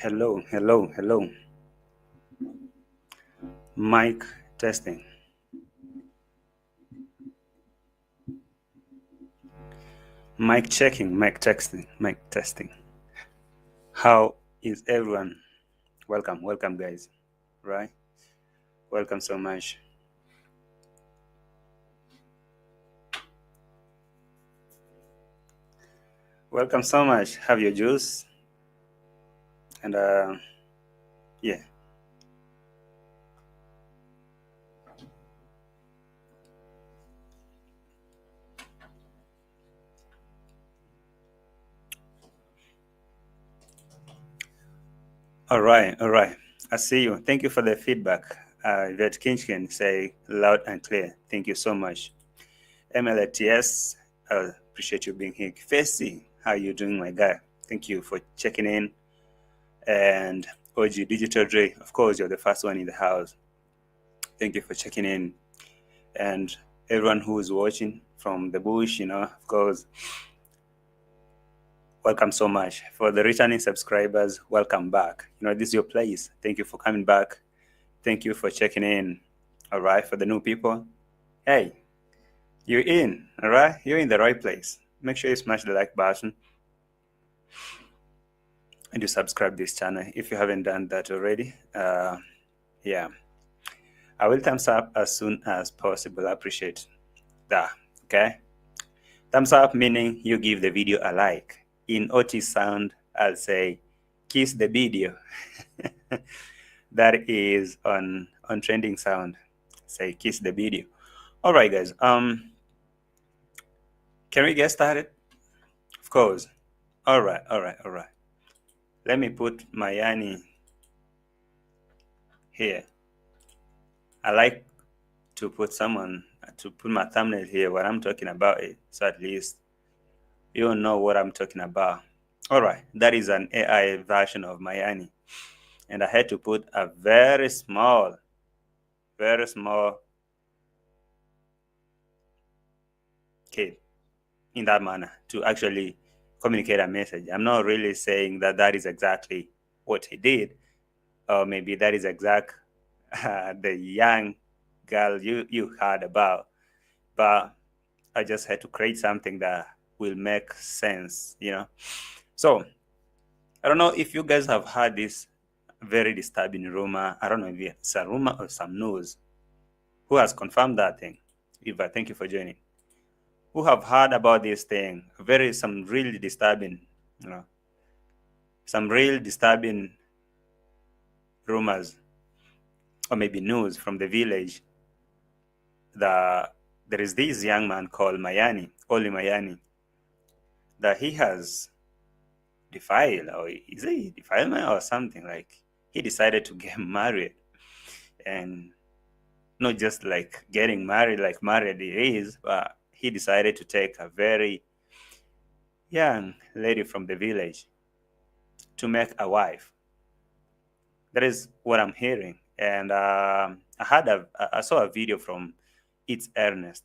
Hello, hello, hello. Mic testing. Mic checking, mic texting, mic testing. How is everyone? Welcome, welcome, guys. Right? Welcome so much. Welcome so much. Have your juice. And yeah. All right, all right. I see you. Thank you for the feedback. Yvette Kinchkin say loud and clear. Thank you so much. MLTS, appreciate you being here. Facey, how you doing, my guy? Thank you for checking in. And OG Digital Dre, of course, you're the first one in the house. Thank you for checking in. And everyone who is watching from the bush, of course, welcome so much. For the returning subscribers, welcome back. This is your place. Thank you for coming back. Thank you for checking in. All right, for the new people, hey, you're in, all right? You're in the right place. Make sure you smash the like button and you subscribe this channel if you haven't done that already. Yeah, I will thumbs up as soon as possible. I appreciate that. Okay, thumbs up meaning you give the video a like. In OT sound, I'll say kiss the video. That is on trending sound. Say kiss the video. All right, guys. Can we get started? Of course. All right. Let me put Mayani here. I like to put my thumbnail here when I'm talking about it, so at least you know what I'm talking about. All right, that is an AI version of Mayani, and I had to put a very small kid in that manner to actually communicate a message. I'm not really saying that is exactly what he did, or maybe that is the young girl you heard about, but I just had to create something that will make sense, So I don't know if you guys have heard this very disturbing rumor. I don't know if it's a rumor or some news. Who has confirmed that thing? Eva, thank you for joining. Who have heard about this thing? Some really disturbing, some real disturbing rumors or maybe news from the village that there is this young man called Mayani, Oli Mayani, that he has defiled, or is it defilement or something? Like he decided to get married, and not just like getting married like married it is, but he decided to take a very young lady from the village to make a wife. That is what I'm hearing. And I saw a video from It's Ernest.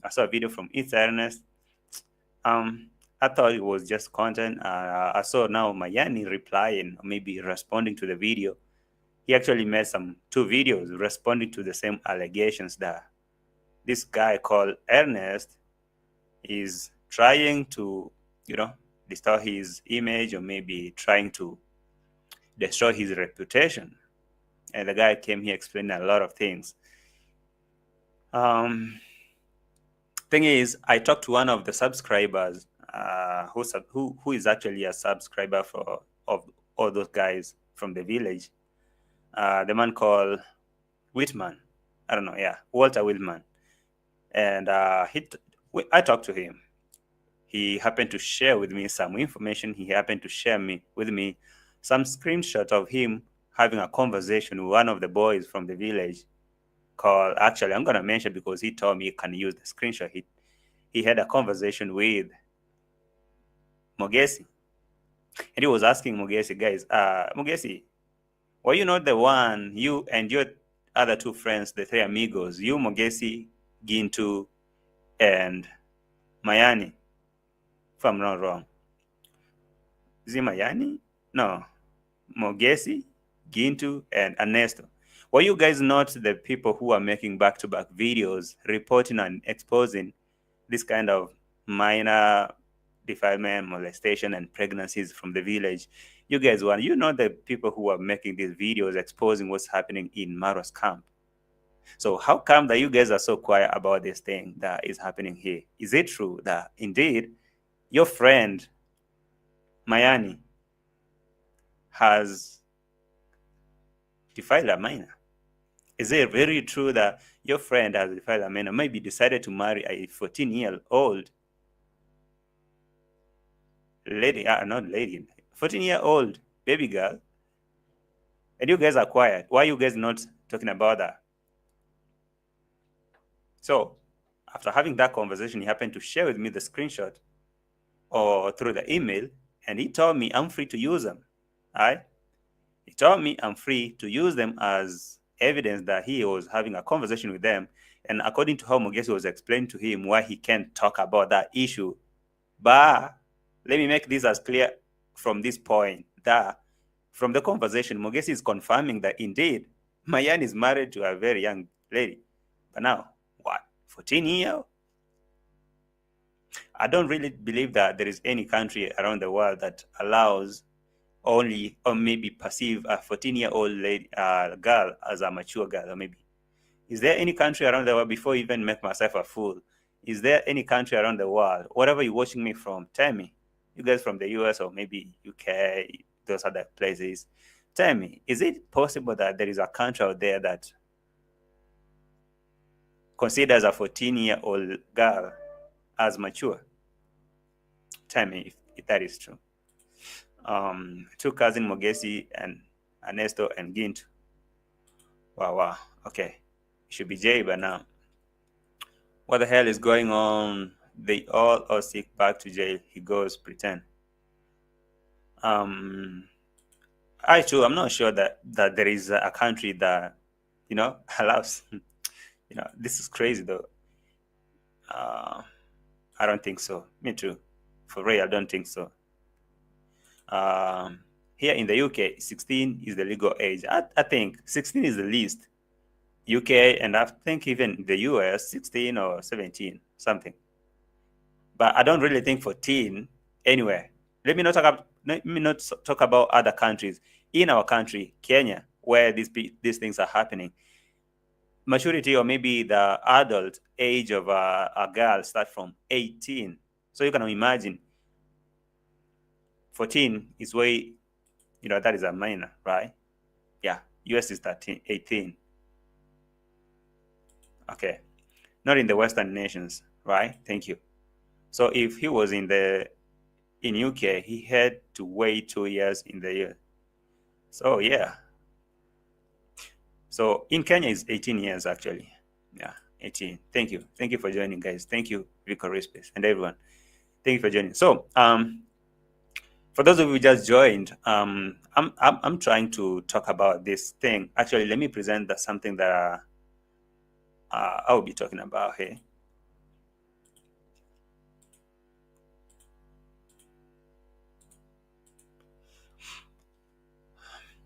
I saw a video from It's Ernest. I thought it was just content. I saw now Mayani replying, maybe responding to the video. He actually made two videos responding to the same allegations that this guy called Ernest is trying to, distort his image, or maybe trying to destroy his reputation. And the guy came here explaining a lot of things. Thing is, I talked to one of the subscribers who is actually a subscriber of all those guys from the village. The man called Whitman. I don't know, yeah, Walter Whitman. And I talked to him. He happened to share with me some information. He happened to share with me some screenshot of him having a conversation with one of the boys from the village called, actually, I'm going to mention because he told me he can use the screenshot. He had a conversation with Mogesi. And he was asking Mogesi, guys, Mogesi, were you not the one, you and your other two friends, the three amigos, you, Mogesi, Gintu, and Mayani, if I'm not wrong? Is it Mayani? No. Mogesi, Gintu, and Ernesto. Were you guys not the people who are making back-to-back videos reporting and exposing this kind of minor defilement, molestation, and pregnancies from the village? You guys were, the people who are making these videos exposing what's happening in Maro's camp. So how come that you guys are so quiet about this thing that is happening here? Is it true that indeed your friend Mayani has defiled a minor? Is it very true that your friend has defiled a minor, maybe decided to marry a 14-year-old lady, not lady, 14-year-old baby girl, and you guys are quiet? Why are you guys not talking about that? So after having that conversation, he happened to share with me the screenshot or through the email, and he told me I'm free to use them. Right? He told me I'm free to use them as evidence that he was having a conversation with them. And according to how Mogesi was explaining to him why he can't talk about that issue. But let me make this as clear from this point that from the conversation, Mogesi is confirming that indeed Mayani is married to a very young lady. But now, what? 14-year? I don't really believe that there is any country around the world that allows only, or maybe perceive a 14-year-old lady, girl as a mature girl, or maybe. Is there any country around the world, before I even make myself a fool, is there any country around the world, wherever you're watching me from, tell me, you guys from the US or maybe UK, those other places, tell me, is it possible that there is a country out there that considers a 14-year-old girl as mature? Tell me if that is true. Two cousin Mogesi and Ernesto and Gint. Wow. Okay. It should be Jay by now. What the hell is going on? They all are sick, back to jail. He goes, pretend. I'm not sure that there is a country that, allows, this is crazy though. I don't think so. Me too. For real, I don't think so. Here in the UK, 16 is the legal age. I think 16 is the least. UK, and I think even the US, 16 or 17, something. But I don't really think 14 anywhere. Let me not talk about other countries. In our country, Kenya, where these things are happening, maturity or maybe the adult age of a girl starts from 18. So you can imagine 14 is way, that is a minor, right? Yeah, US is 18. Okay, not in the Western nations, right? Thank you. So if he was in UK, he had to wait 2 years in the year. So yeah. So in Kenya is 18 years actually. Yeah, 18. Thank you for joining, guys. Thank you, Vicar Space, and everyone. Thank you for joining. So for those of you who just joined, I'm trying to talk about this thing. Actually, let me present something that I'll be talking about here.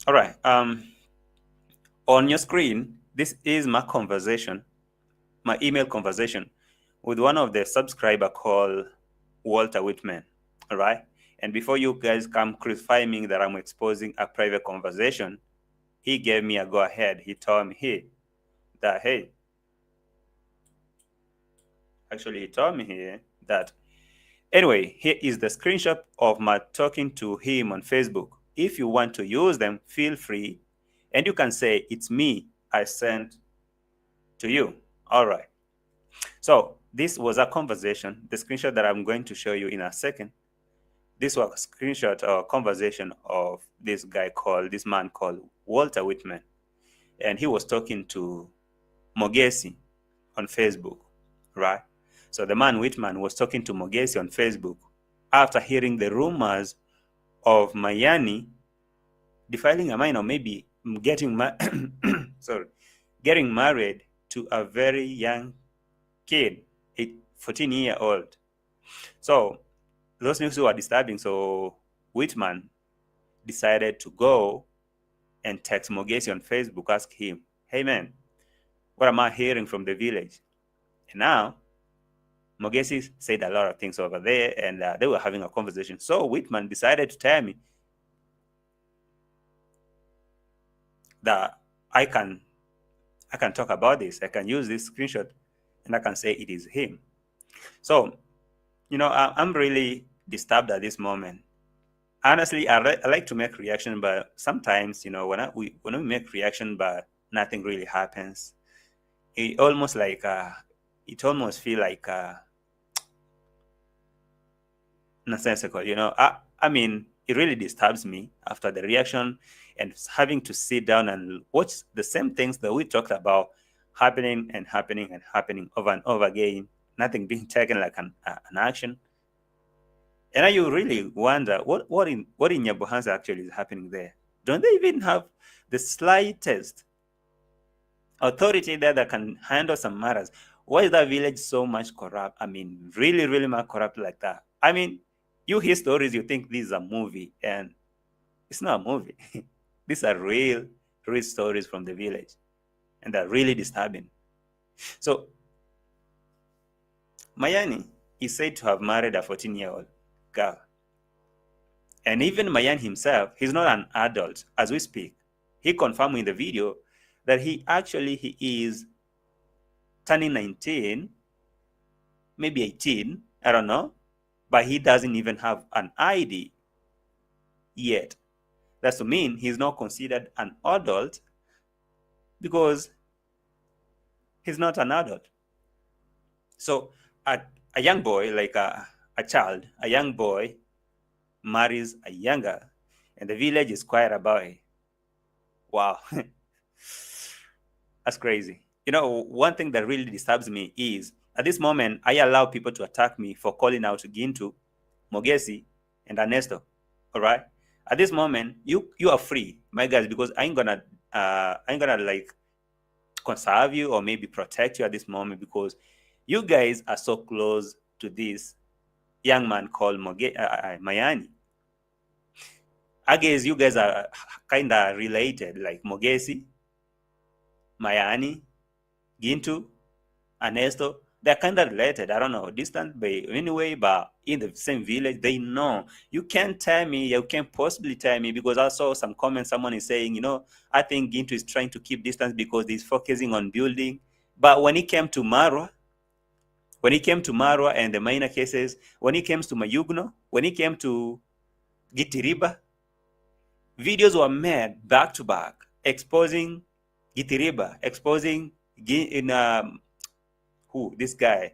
All right. On your screen, this is my conversation, my email conversation with one of the subscriber called Walter Whitman. All right. And before you guys come crucify me that I'm exposing a private conversation, he gave me a go ahead. He told me, hey, actually, he told me here that, anyway, here is the screenshot of my talking to him on Facebook. If you want to use them, feel free. And you can say, it's me, I sent to you. All right. So this was a conversation, the screenshot that I'm going to show you in a second. This was a screenshot or conversation of this man called Walter Whitman. And he was talking to Mogesi on Facebook, right? So the man Whitman was talking to Mogesi on Facebook after hearing the rumors of Mayani defiling a minor, maybe getting married to a very young kid, a 14-year-old. So those news were disturbing. So Whitman decided to go and text Mogesi on Facebook, ask him, hey man, what am I hearing from the village? And now Mogesi said a lot of things over there, and they were having a conversation. So Whitman decided to tell me that I can talk about this. I can use this screenshot and I can say it is him. So, I'm really disturbed at this moment. Honestly, I like to make reaction, but sometimes, when we make reaction, but nothing really happens, it almost feel like nonsensical. I mean, it really disturbs me after the reaction and having to sit down and watch the same things that we talked about happening and happening and happening over and over again, nothing being taken like an action. And now you really wonder what in NYABOHANSE actually is happening there. Don't they even have the slightest authority there that can handle some matters? Why is that village so much corrupt? I mean, really, really much corrupt like that. I mean, you hear stories, you think this is a movie, and it's not a movie. These are real stories from the village, and they're really disturbing. So, Mayani is said to have married a 14-year-old girl. And even Mayani himself, he's not an adult as we speak. He confirmed in the video that he is turning 19, maybe 18, I don't know, but he doesn't even have an ID yet. That's to mean he's not considered an adult because he's not an adult. So a young boy, like a young boy marries a young girl, and the village is quiet about it. Wow. That's crazy. One thing that really disturbs me is, at this moment, I allow people to attack me for calling out Gintu, Mogesi, and Ernesto. All right? At this moment, you are free, my guys, because I ain't gonna like conserve you or maybe protect you at this moment, because you guys are so close to this young man called Mayani. I guess you guys are kind of related, like Mogesi, Mayani, Gintu, Ernesto. They're kind of related. I don't know, distant by anyway, but in the same village. They know. You can't tell me, you can't possibly tell me, because I saw some comments, someone is saying, I think Gintu is trying to keep distance because he's focusing on building. But when it came to Marwa, and the minor cases, when it comes to Mayugno, when it came to Gitiriba, videos were made back to back exposing Gitiriba, exposing this guy.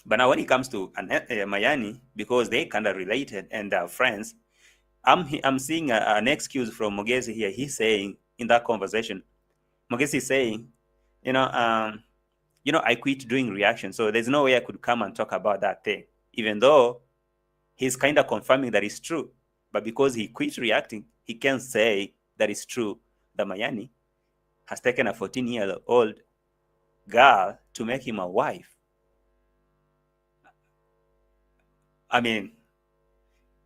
But now when it comes to Mayani, because they kind of related and are friends, I'm seeing an excuse from Mogesi here. He's saying in that conversation, Mogesi is saying, I quit doing reaction, so there's no way I could come and talk about that thing, even though he's kind of confirming that it's true. But because he quit reacting, he can't say that it's true that Mayani has taken a 14-year-old girl to make him a wife. I mean,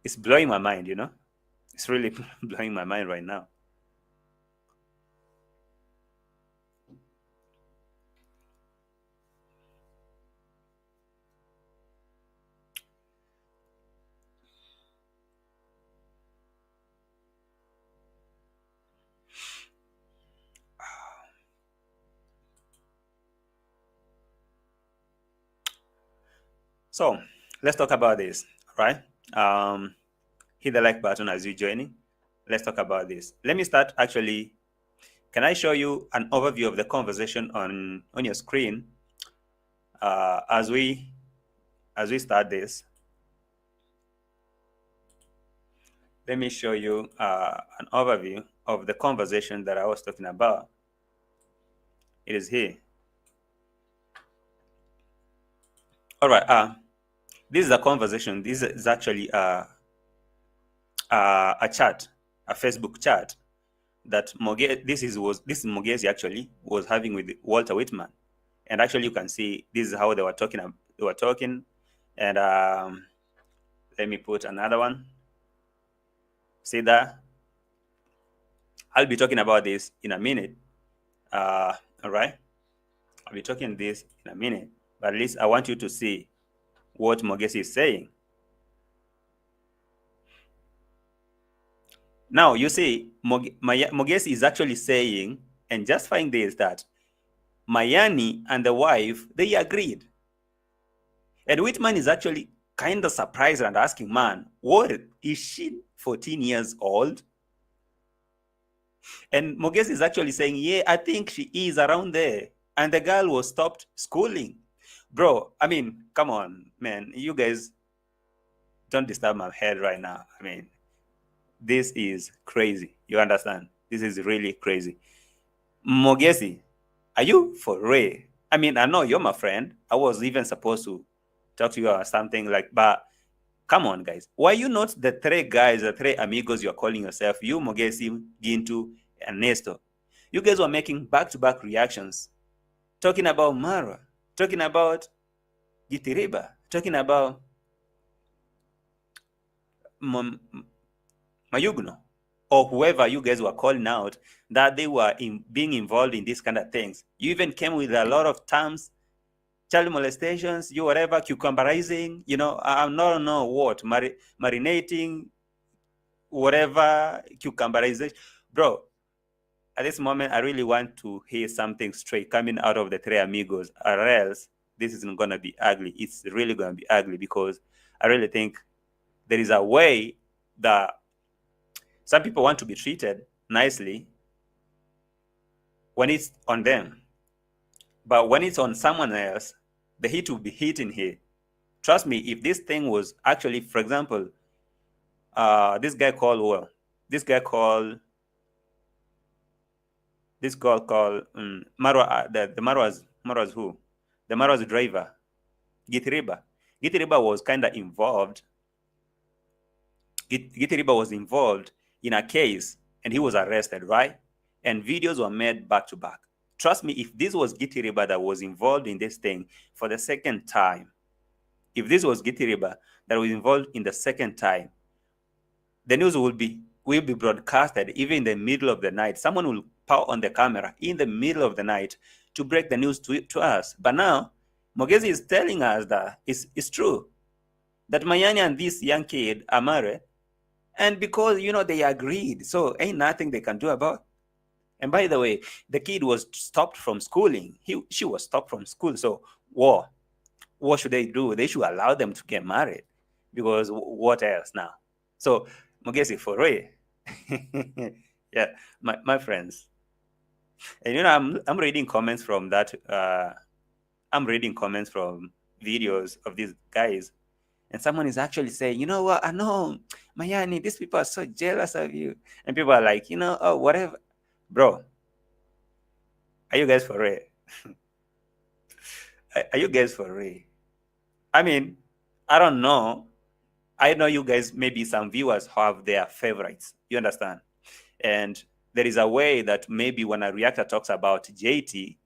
it's blowing my mind, It's really blowing my mind right now. So let's talk about this, right? Hit the like button as you're joining. Let's talk about this. Let me start actually. Can I show you an overview of the conversation on your screen as we start this? Let me show you an overview of the conversation that I was talking about. It is here. All right. This is a conversation. This is actually a chat, a Facebook chat that this is Mogesi actually was having with Walter Whitman, and actually you can see this is how they were talking. And Let me put another one. See that? I'll be talking about this in a minute. All right? I'll be talking this in a minute, but at least I want you to see what Mogesi is saying. Now, you see, Mogesi is actually saying and justifying this that Mayani and the wife, they agreed. And Whitman is actually kind of surprised and asking, man, what, is she 14 years old? And Mogesi is actually saying, yeah, I think she is around there. And the girl was stopped schooling. Bro, I mean, come on, man. You guys don't disturb my head right now. I mean, this is crazy. You understand? This is really crazy. Mogesi, are you for real? I mean, I know you're my friend. I was even supposed to talk to you or something like, but come on, guys. Why you not the three guys, the three amigos you're calling yourself? You, Mogesi, Gintu, and Nestor. You guys were making back-to-back reactions, talking about Mara, talking about Gitiriba, talking about Mayugno, or whoever you guys were calling out, that they were being involved in these kind of things. You even came with a lot of terms, child molestations, you whatever, cucumberizing, you know, I'm not know what, marinating, whatever, cucumberization. Bro, at this moment, I really want to hear something straight coming out of the three amigos, or else this isn't going to be ugly. It's really going to be ugly, because I really think there is a way that some people want to be treated nicely when it's on them. But when it's on someone else, the heat will be hitting here. Trust me, if this thing was actually, for example, this girl called Mara, the Mara's who? The Mara's driver, Gitiriba. Gitiriba was kind of involved. Gitiriba was involved in a case, and he was arrested, right? And videos were made back to back. Trust me, if this was Gitiriba that was involved in this thing for the second time, if this was Gitiriba that was involved in the second time, the news will be broadcasted even in the middle of the night. Someone will power on the camera in the middle of the night to break the news to us. But now, Mogesi is telling us that it's true, that Mayani and this young kid are married, and because, you know, they agreed, so ain't nothing they can do about it. And by the way, the kid was stopped from schooling. She was stopped from school. So what should they do? They should allow them to get married, because what else now? So Mogesi, for real. Yeah, my friends. And you know, I'm reading comments from that. I'm reading comments from videos of these guys, and someone is actually saying, you know what? I know, Mayani, these people are so jealous of you, and people are like, you know, oh, whatever. Bro, are you guys for real? Are you guys for real? I mean, I don't know. I know you guys, maybe some viewers have their favorites. You understand? And there is a way that maybe when a reactor talks about JT,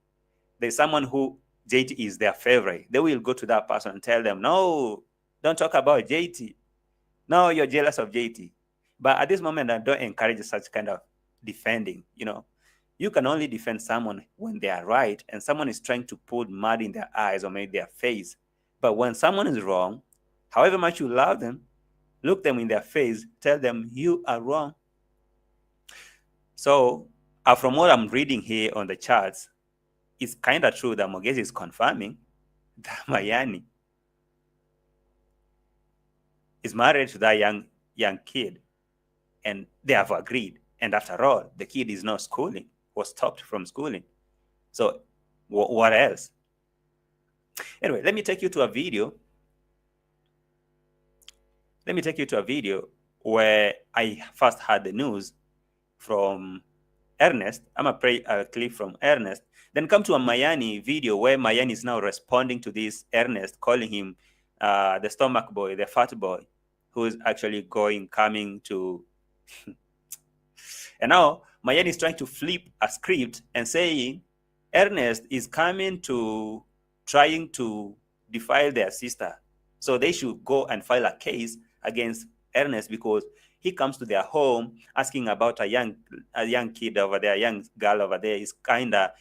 there's someone who JT is their favorite. They will go to that person and tell them, no, don't talk about JT. No, you're jealous of JT. But at this moment, I don't encourage such kind of defending. You know, you can only defend someone when they are right and someone is trying to put mud in their eyes or maybe their face. But when someone is wrong, however much you love them, look them in their face, tell them you are wrong. So from what I'm reading here on the charts, it's kind of true that Mogesi is confirming that Mayani is married to that young kid, and they have agreed. And after all, the kid is not schooling, was stopped from schooling. So what else? Anyway, let me take you to a video. Let me take you to a video where I first heard the news from Ernest. I'm going to play a clip from Ernest. Then come to a Mayani video where Mayani is now responding to this Ernest, calling him the stomach boy, the fat boy, who is actually coming to... And now Mayani is trying to flip a script and saying Ernest is coming trying to defile their sister. So they should go and file a case against Ernest because he comes to their home asking about a young kid over there, a young girl over there. He's kinda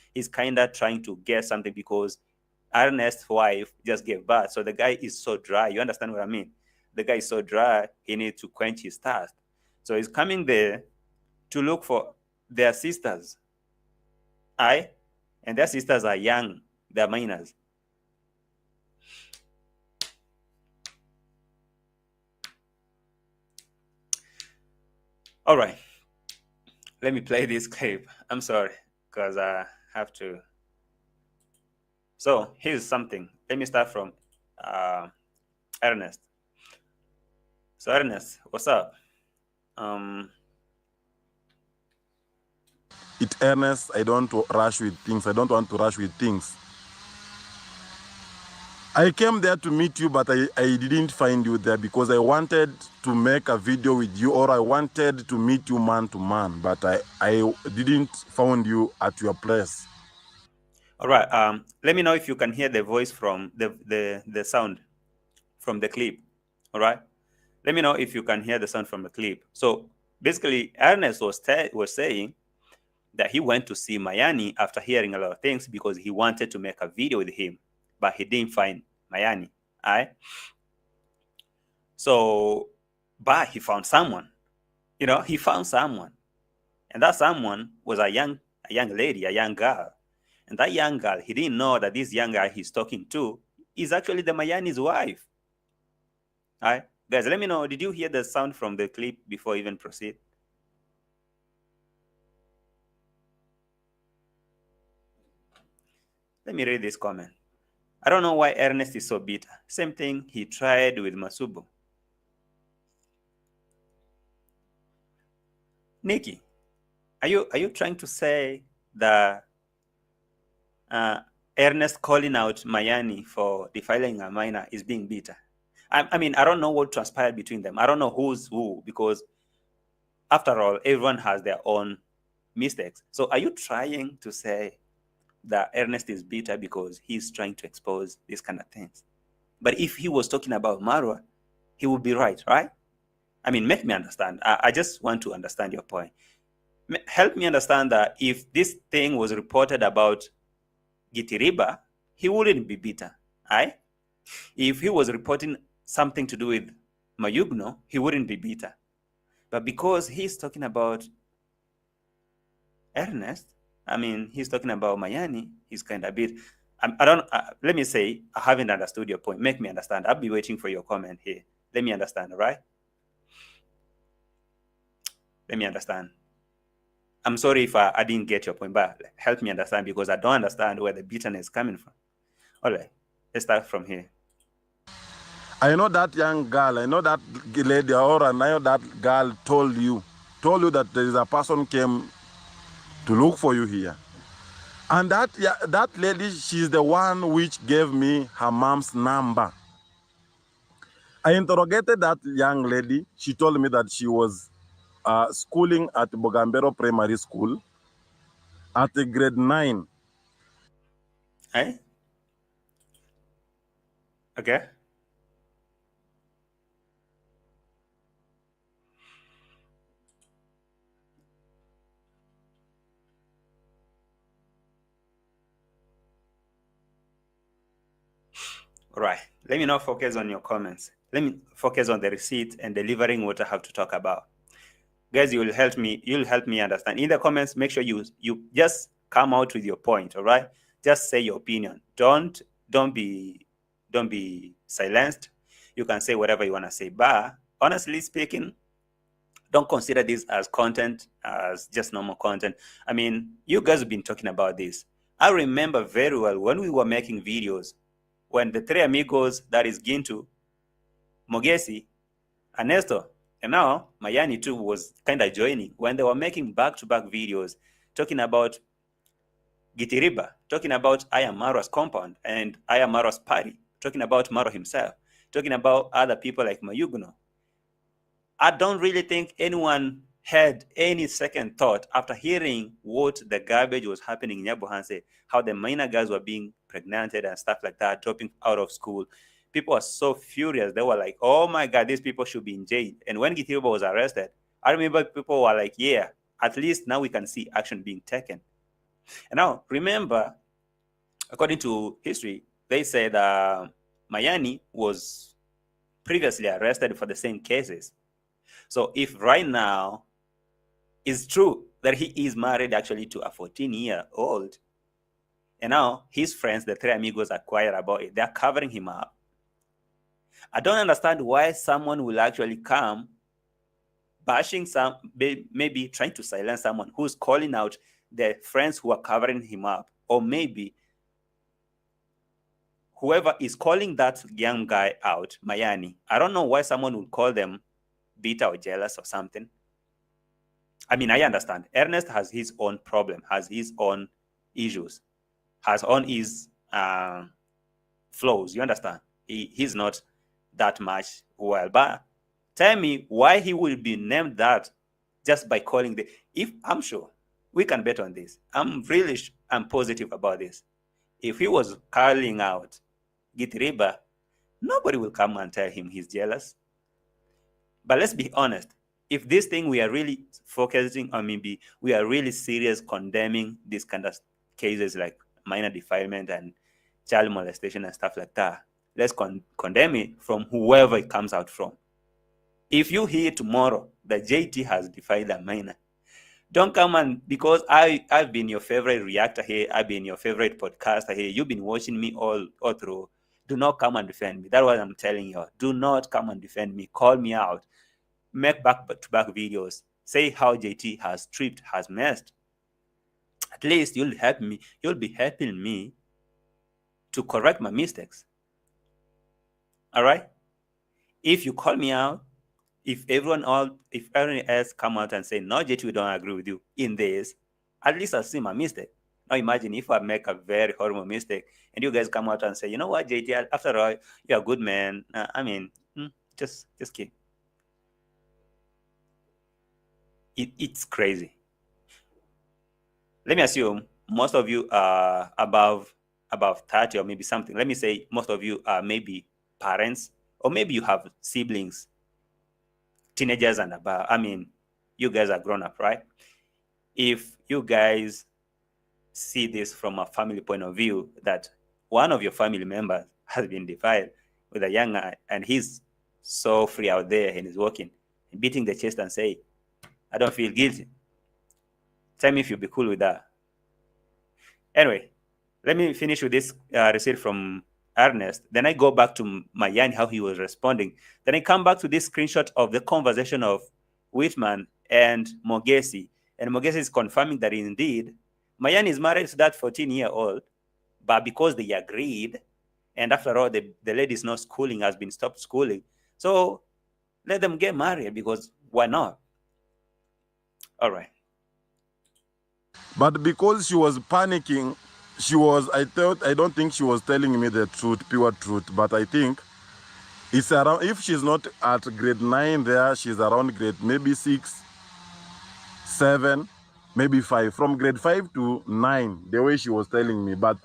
trying to get something because Ernest's wife just gave birth. So the guy is so dry. You understand what I mean? The guy is so dry, he needs to quench his thirst. So he's coming there to look for their sisters. And their sisters are young, they're minors. All right, let me play this clip. I'm sorry, because I have to. So here's something. Let me start from Ernest. So Ernest, what's up? Ernest, I don't rush with things. I don't want to rush with things. I came there to meet you, but I didn't find you there because I wanted to make a video with you, or I wanted to meet you man to man, but I didn't find you at your place. All right. Let me know if you can hear the voice from the sound from the clip. All right. Let me know if you can hear the sound from the clip. So basically, Ernest was saying that he went to see Mayani after hearing a lot of things because he wanted to make a video with him, but he didn't find Mayani. All right. So, but he found someone. You know, he found someone, and that someone was a young lady, a young girl. And that young girl, he didn't know that this young guy he's talking to is actually the Mayani's wife. All right, guys, let me know. Did you hear the sound from the clip before I even proceed? Let me read this comment. I don't know why Ernest is so bitter. Same thing he tried with Masubu. Nikki, are you trying to say that Ernest calling out Mayani for defiling a minor is being bitter? I mean, I don't know what transpired between them. I don't know who's who because, after all, everyone has their own mistakes. So are you trying to say that Ernest is bitter because he's trying to expose these kind of things? But if he was talking about Marwa, he would be right? I mean, make me understand. I just want to understand your point. Help me understand that if this thing was reported about Gitiriba, he wouldn't be bitter. If he was reporting something to do with Mayugno, he wouldn't be bitter. But because he's talking about Ernest, I mean, he's talking about Mayani, he's kind of bit. Let me say, I haven't understood your point. Make me understand. I'll be waiting for your comment here. Let me understand, all right? Let me understand. I'm sorry if I didn't get your point, but help me understand because I don't understand where the bitterness is coming from. All right, let's start from here. I know that young girl, I know that lady, or I know that girl told you that there is a person came to look for you here. And that lady, she's the one which gave me her mom's number. I interrogated that young lady. She told me that she was schooling at Bogambero Primary School at grade 9. Okay. All right. Let me not focus on your comments. Let me focus on the receipt and delivering what I have to talk about. Guys, you'll help me understand. In the comments, make sure you just come out with your point, all right? Just say your opinion. Don't be silenced. You can say whatever you want to say. But honestly speaking, don't consider this as content, as just normal content. I mean, you guys have been talking about this. I remember very well when we were making videos, when the three amigos, that is Gintu, Mogesi, Ernesto, and now Mayani too was kind of joining when they were making back-to-back videos talking about Gitiriba, talking about Ayamaro's compound and Ayamaro's party, talking about Maro himself, talking about other people like Mayugno. I don't really think anyone had any second thought after hearing what the garbage was happening in NYABOHANSE, how the minor girls were being pregnanted and stuff like that, dropping out of school, people were so furious. They were like, oh my God, these people should be in jail. And when Gitiriba was arrested, I remember people were like, yeah, at least now we can see action being taken. And now, remember, according to history, they said Mayani was previously arrested for the same cases. So if right now it's true that he is married actually to a 14-year-old, and now his friends, the three amigos, are quiet about it. They're covering him up. I don't understand why someone will actually come bashing maybe trying to silence someone who's calling out the friends who are covering him up, or maybe whoever is calling that young guy out, Mayani. I don't know why someone would call them bitter or jealous or something. I mean, I understand. Ernest has his own problem, has his own issues, has on his flaws. You understand? He's not that much well. But tell me why he will be named that just by calling the... If I'm sure we can bet on this. I'm positive about this. If he was calling out Gitiriba, nobody will come and tell him he's jealous. But let's be honest. If this thing we are really focusing on, maybe we are really serious condemning these kind of cases like minor defilement and child molestation and stuff like that, let's condemn it from whoever it comes out from. If you hear tomorrow that JT has defied a minor, don't come and, because I've been your favorite reactor here, I've been your favorite podcaster here, you've been watching me all through. Do not come and defend me. That's what I'm telling you. Do not come and defend me. Call me out. Make back-to-back videos. Say how JT has tripped, has messed. At least you'll help me. You'll be helping me to correct my mistakes. All right? If you call me out, if everyone else come out and say, no, JT, we don't agree with you in this, at least I'll see my mistake. Now imagine if I make a very horrible mistake and you guys come out and say, you know what, JT, after all, you're a good man. Just kidding. It's crazy. Let me assume most of you are above 30 or maybe something. Let me say most of you are maybe parents, or maybe you have siblings, teenagers and above. I mean, you guys are grown up, right? If you guys see this from a family point of view, that one of your family members has been defiled with a young guy and he's so free out there and he's walking and beating the chest and say, I don't feel guilty. Tell me if you'll be cool with that. Anyway, let me finish with this receipt from Ernest. Then I go back to Mayani, how he was responding. Then I come back to this screenshot of the conversation of Whitman and Mogesi. And Mogesi is confirming that indeed, Mayani is married to that 14-year-old, but because they agreed, and after all, the lady is not schooling, has been stopped schooling. So let them get married, because why not? All right. But because she was panicking, I don't think she was telling me the truth, pure truth, but I think it's around, if she's not at grade 9 there, she's around grade maybe 6, 7, maybe 5, from grade 5 to 9, the way she was telling me. But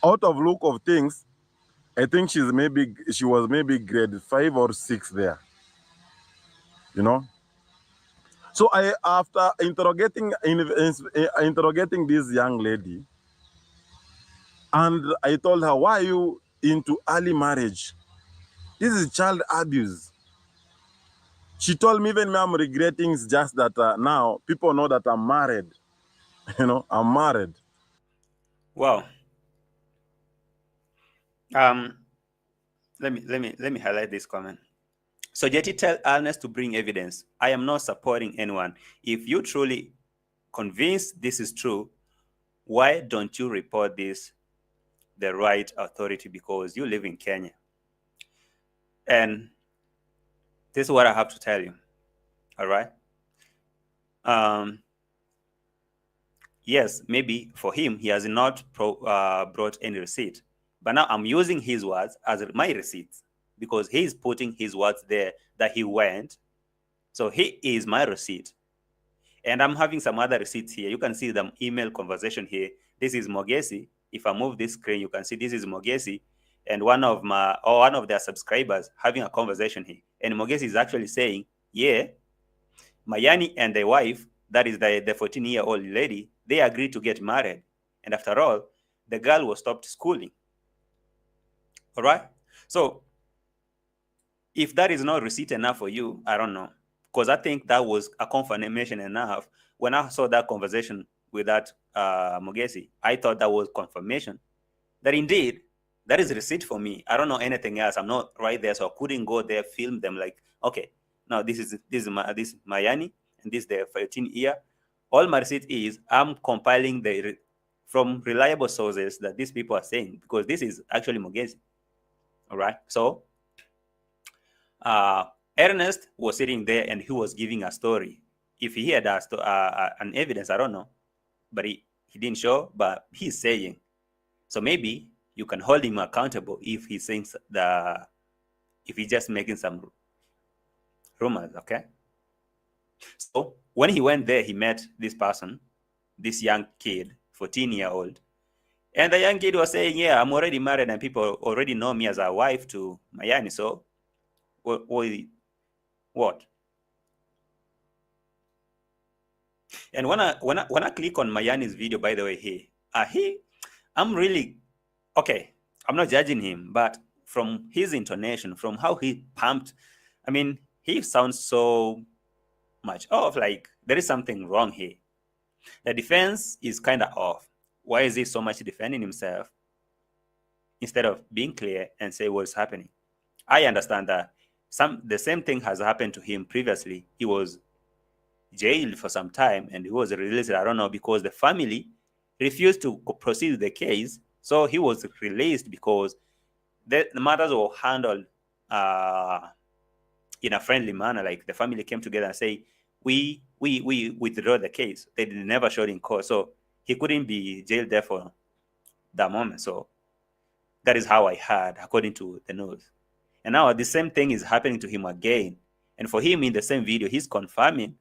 out of look of things, I think she was maybe grade 5 or 6 there, you know. So after interrogating this young lady, and I told her, why are you into early marriage? This is child abuse. She told me, even me, I'm regretting, it's just that now people know that I'm married. You know, I'm married. Wow. Let me highlight this comment. So JT tell Ernest to bring evidence. I am not supporting anyone. If you truly convinced this is true, why don't you report this the right authority, because you live in Kenya? And this is what I have to tell you. All right. Yes, maybe for him, he has not brought any receipt. But now I'm using his words as my receipts, because he's putting his words there that he went. So he is my receipt. And I'm having some other receipts here. You can see the email conversation here. This is Mogesi. If I move this screen, you can see this is Mogesi. and one of their subscribers having a conversation here, and Mogesi is actually saying, yeah, Mayani and the wife, that is the 14-year-old lady, they agreed to get married, and after all, the girl was stopped schooling. All right, so if that is not receipt enough for you, I don't know, because I think that was a confirmation enough. When I saw that conversation with that Mogesi, I thought that was confirmation that indeed that is receipt for me. I don't know anything else. I'm not right there, so I couldn't go there, film them like, okay, now this is Mayani, and this is the 13-year. All my receipt is I'm compiling from reliable sources that these people are saying, because this is actually Mogesi. All right, so Ernest was sitting there and he was giving a story. If he had an evidence, I don't know, but he didn't show, but he's saying. So maybe you can hold him accountable if he thinks if he's just making some rumors, okay? So when he went there, he met this person, this young kid, 14-year-old, and the young kid was saying, yeah, I'm already married and people already know me as a wife to Mayani, so what? And when I click on Mayani's video, by the way, I'm really, okay, I'm not judging him, but from his intonation, from how he pumped, I mean, he sounds so much off, like there is something wrong here. The defense is kind of off. Why is he so much defending himself instead of being clear and say what's happening? I understand that the same thing has happened to him previously. He was jailed for some time and he was released, I don't know, because the family refused to proceed with the case. So he was released because the matters were handled in a friendly manner. Like the family came together and say, we withdraw the case. They never showed in court. So he couldn't be jailed there for that moment. So that is how I heard, according to the news. And now the same thing is happening to him again. And for him in the same video, he's confirming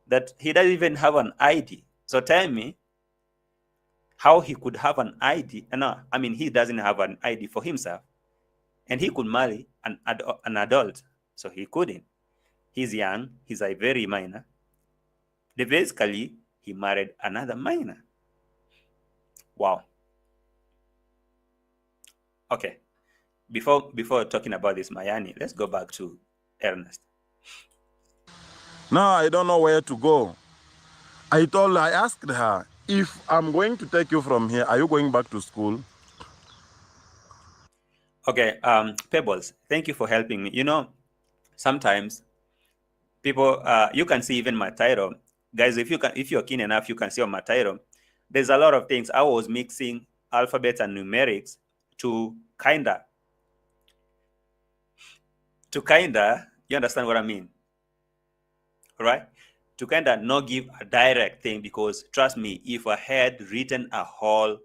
that he doesn't even have an ID. So tell me how he could have an ID. No, I mean, he doesn't have an ID for himself. And he could marry an adult. So he couldn't. He's young. He's a very minor. Basically, he married another minor. Wow. Okay. Before talking about this Mayani, let's go back to Ernest. No, I don't know where to go. I asked her, if I'm going to take you from here, are you going back to school? Okay, Pebbles, thank you for helping me. You know, sometimes people, you can see even my title. Guys, if you're keen enough, you can see on my title. There's a lot of things. I was mixing alphabets and numerics to kinda, you understand what I mean? Right? To kinda not give a direct thing, because trust me, if I had written a whole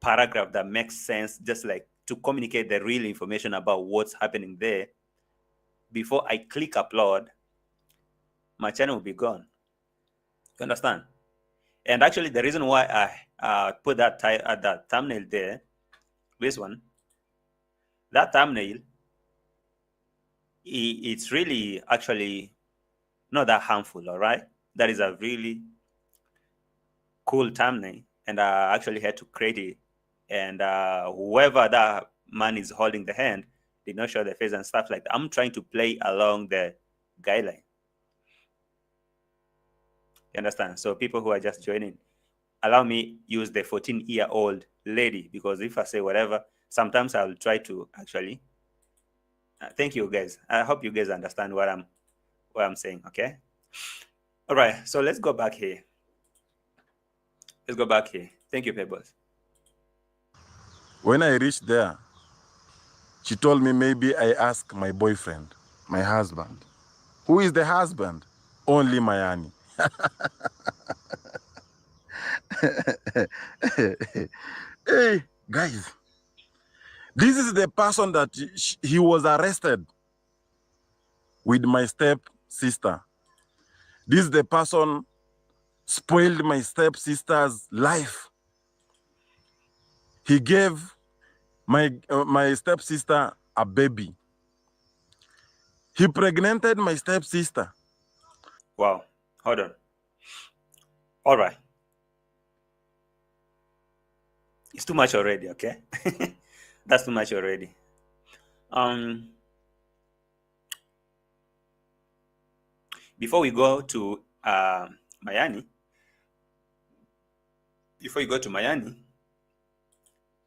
paragraph that makes sense, just like to communicate the real information about what's happening there, before I click upload, my channel will be gone. You understand? And actually, the reason why I put that that thumbnail there, this one, that thumbnail, it's really actually not that harmful, all right? That is a really cool thumbnail, and I actually had to create it. And whoever that man is holding the hand did not show the face and stuff like that. I'm trying to play along the guideline. You understand? So people who are just joining, allow me use the 14-year-old lady, because if I say whatever, sometimes I'll try to actually. Thank you, guys. I hope you guys understand what I'm saying. Okay. All right. So let's go back here. Let's go back here. Thank you, Pebbles. When I reached there, she told me maybe I ask my boyfriend, my husband. Who is the husband? Only Mayani. Hey, guys, this is the person that he was arrested with my step sister. This is the person spoiled my step sister's life. He gave my stepsister a baby. He pregnanted my stepsister. Wow. Hold on. All right. It's too much already, okay? That's too much already. Before we go to Mayani,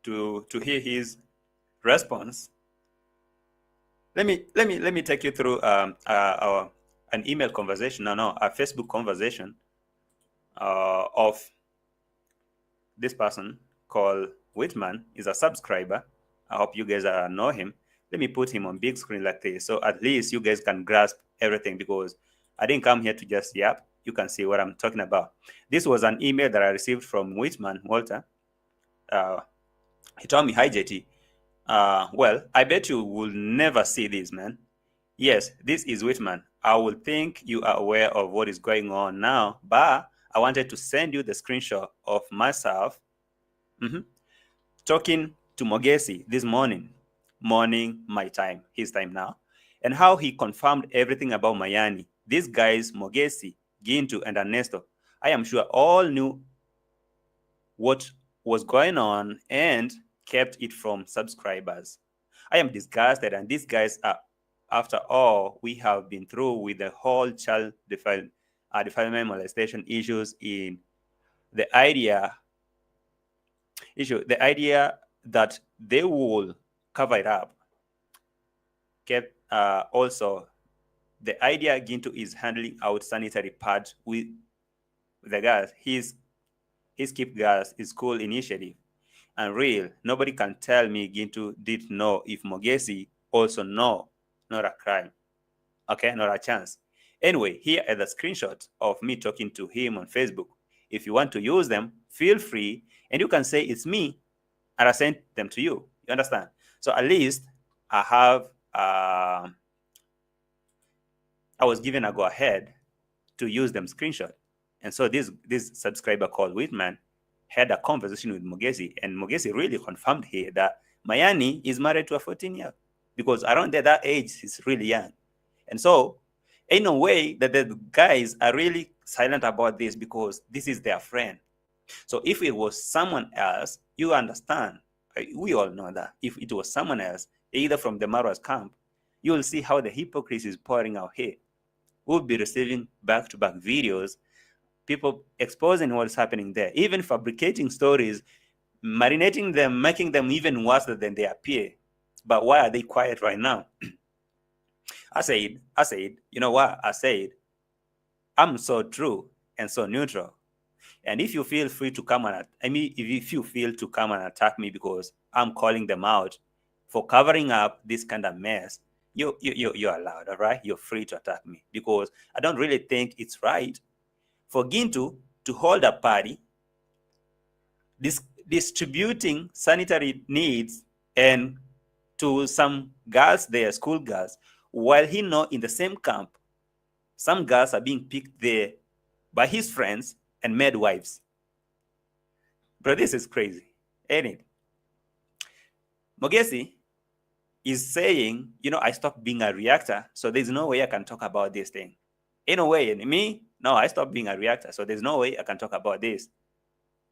to hear his response, let me take you through an email conversation, no, a Facebook conversation of this person called Whitman. Is a subscriber. I hope you guys know him. Let me put him on big screen like this, so at least you guys can grasp everything, because I didn't come here to just yap. You can see what I'm talking about. This was an email that I received from Whitman Walter. He told me, "Hi JT, well, I bet you will never see this, man. Yes, this is Whitman. I will think you are aware of what is going on now, but I wanted to send you the screenshot of myself talking to Mogesi this morning my time, his time now, and how he confirmed everything about Mayani. These guys, Mogesi, Gintu, and Ernesto, I am sure all knew what was going on and kept it from subscribers. I am disgusted, and these guys are, after all we have been through with the whole child defilement molestation issues, in the idea that they will cover it up. Kept also the idea Gintu is handling out sanitary pads with the girls. His Keep Girls is cool initiative. And real, nobody can tell me Gintu didn't know. If Mogesi also know, not a crime. Okay, not a chance. Anyway, here are the screenshots of me talking to him on Facebook. If you want to use them, feel free, and you can say it's me, and I sent them to you. You understand? So at least I have, I was given a go ahead to use them screenshot. And so this subscriber called Whitman had a conversation with Mogesi, and Mogesi really confirmed here that Mayani is married to a 14-year-old, because around that age he's really young. And so in a way that the guys are really silent about this, because this is their friend. So if it was someone else, you understand, we all know that if it was someone else, either from the Marwa's camp, you will see how the hypocrisy is pouring out here. We'll be receiving back-to-back videos, people exposing what's happening there, even fabricating stories, marinating them, making them even worse than they appear. But why are they quiet right now? I said, you know what? I said, I'm so true and so neutral. And if you feel free to come and, if you feel to come and attack me because I'm calling them out for covering up this kind of mess, you're allowed, all right? You're free to attack me, because I don't really think it's right for Gintu to hold a party distributing sanitary needs and to some girls there, school girls, while he know in the same camp some girls are being picked there by his friends and midwives. Bro, this is crazy, ain't it? Mogesi is saying, I stopped being a reactor, so there's no way I can talk about this thing. In a way, and me, no, I stopped being a reactor, so there's no way I can talk about this.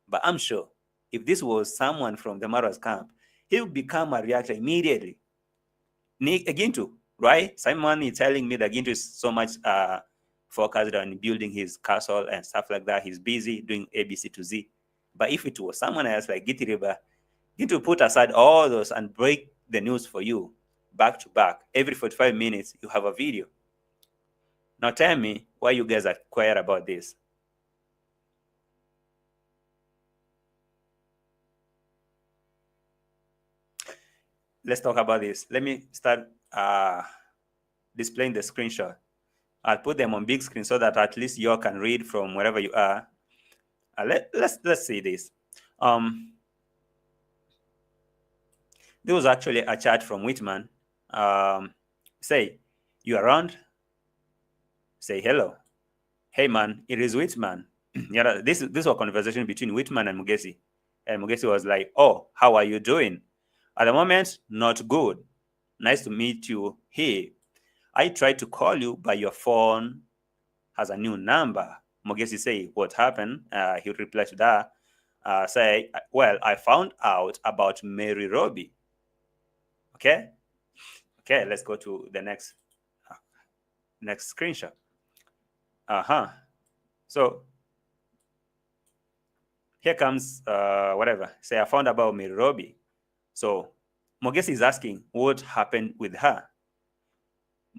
But I'm sure if this was someone from the Marwa's camp, he would become a reactor immediately. Gintu, right? Simon is telling me that Gintu is so much focused on building his castle and stuff like that. He's busy doing ABC to Z. But if it was someone else like Gitiriba, Gintu put aside all those and break the news for you back to back. Every 45 minutes, you have a video. Now tell me why you guys are quiet about this. Let's talk about this. Let me start displaying the screenshot. I'll put them on big screen so that at least you all can read from wherever you are. Let's see this. There was actually a chat from Whitman. Say, you around? Say hello. Hey man, it is Whitman. This was a conversation between Whitman and Mogesi. And Mogesi was like, oh, how are you doing? At the moment, not good. Nice to meet you here. I tried to call you, but your phone has a new number. Mogesi say, what happened? He replied to that, say, well, I found out about Mary Robbie. Okay? Okay, let's go to the next screenshot. So here comes whatever. Say, I found about Mary Robbie. So Mogesi is asking what happened with her.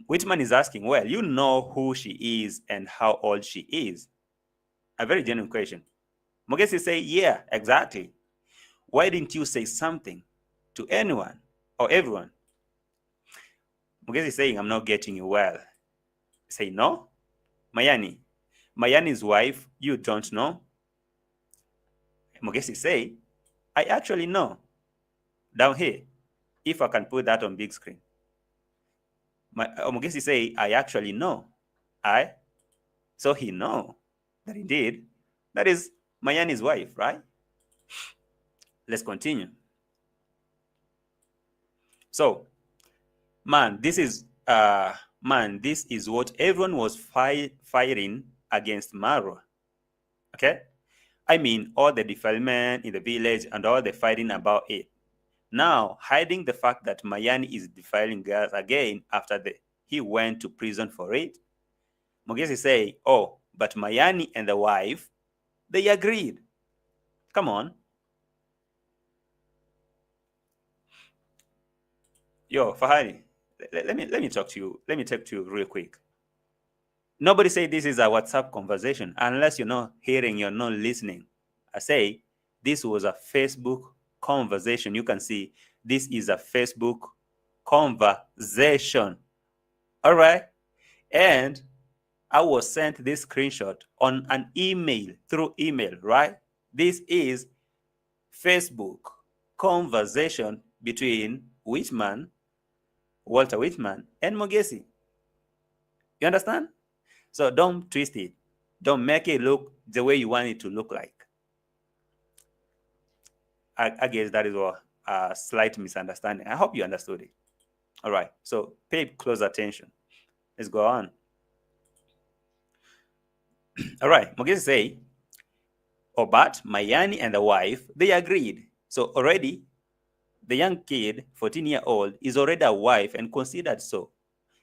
Whitman is asking, well, you know who she is and how old she is. A very genuine question. Mogesi say, yeah, exactly. Why didn't you say something to anyone or everyone? Mogesi is saying, I'm not getting you well. Say, no? Mayani. Mayani's wife, you don't know? Mogesi say, I actually know. Down here, if I can put that on big screen. Mogesi say, I actually know. So he know that he did. That is Mayani's wife, right? Let's continue. So, man, this is what everyone was fighting against Maro. Okay? I mean, all the defilement in the village and all the fighting about it. Now, hiding the fact that Mayani is defiling girls again after he went to prison for it. Mogesi say, oh, but Mayani and the wife, they agreed. Come on. Yo, Fahani, let me talk to you. Let me talk to you real quick. Nobody say this is a WhatsApp conversation unless you're not hearing, you're not listening. I say this was a Facebook conversation. You can see this is a Facebook conversation. All right. And I was sent this screenshot on an email, through email, right? This is Facebook conversation between Walter Whitman, and Mogesi. You understand? So don't twist it. Don't make it look the way you want it to look like. I guess that is a slight misunderstanding. I hope you understood it. All right. So pay close attention. Let's go on. All right. Mogesi say, but Mayani and the wife, they agreed. So already, the young kid, 14-year-old, is already a wife and considered so.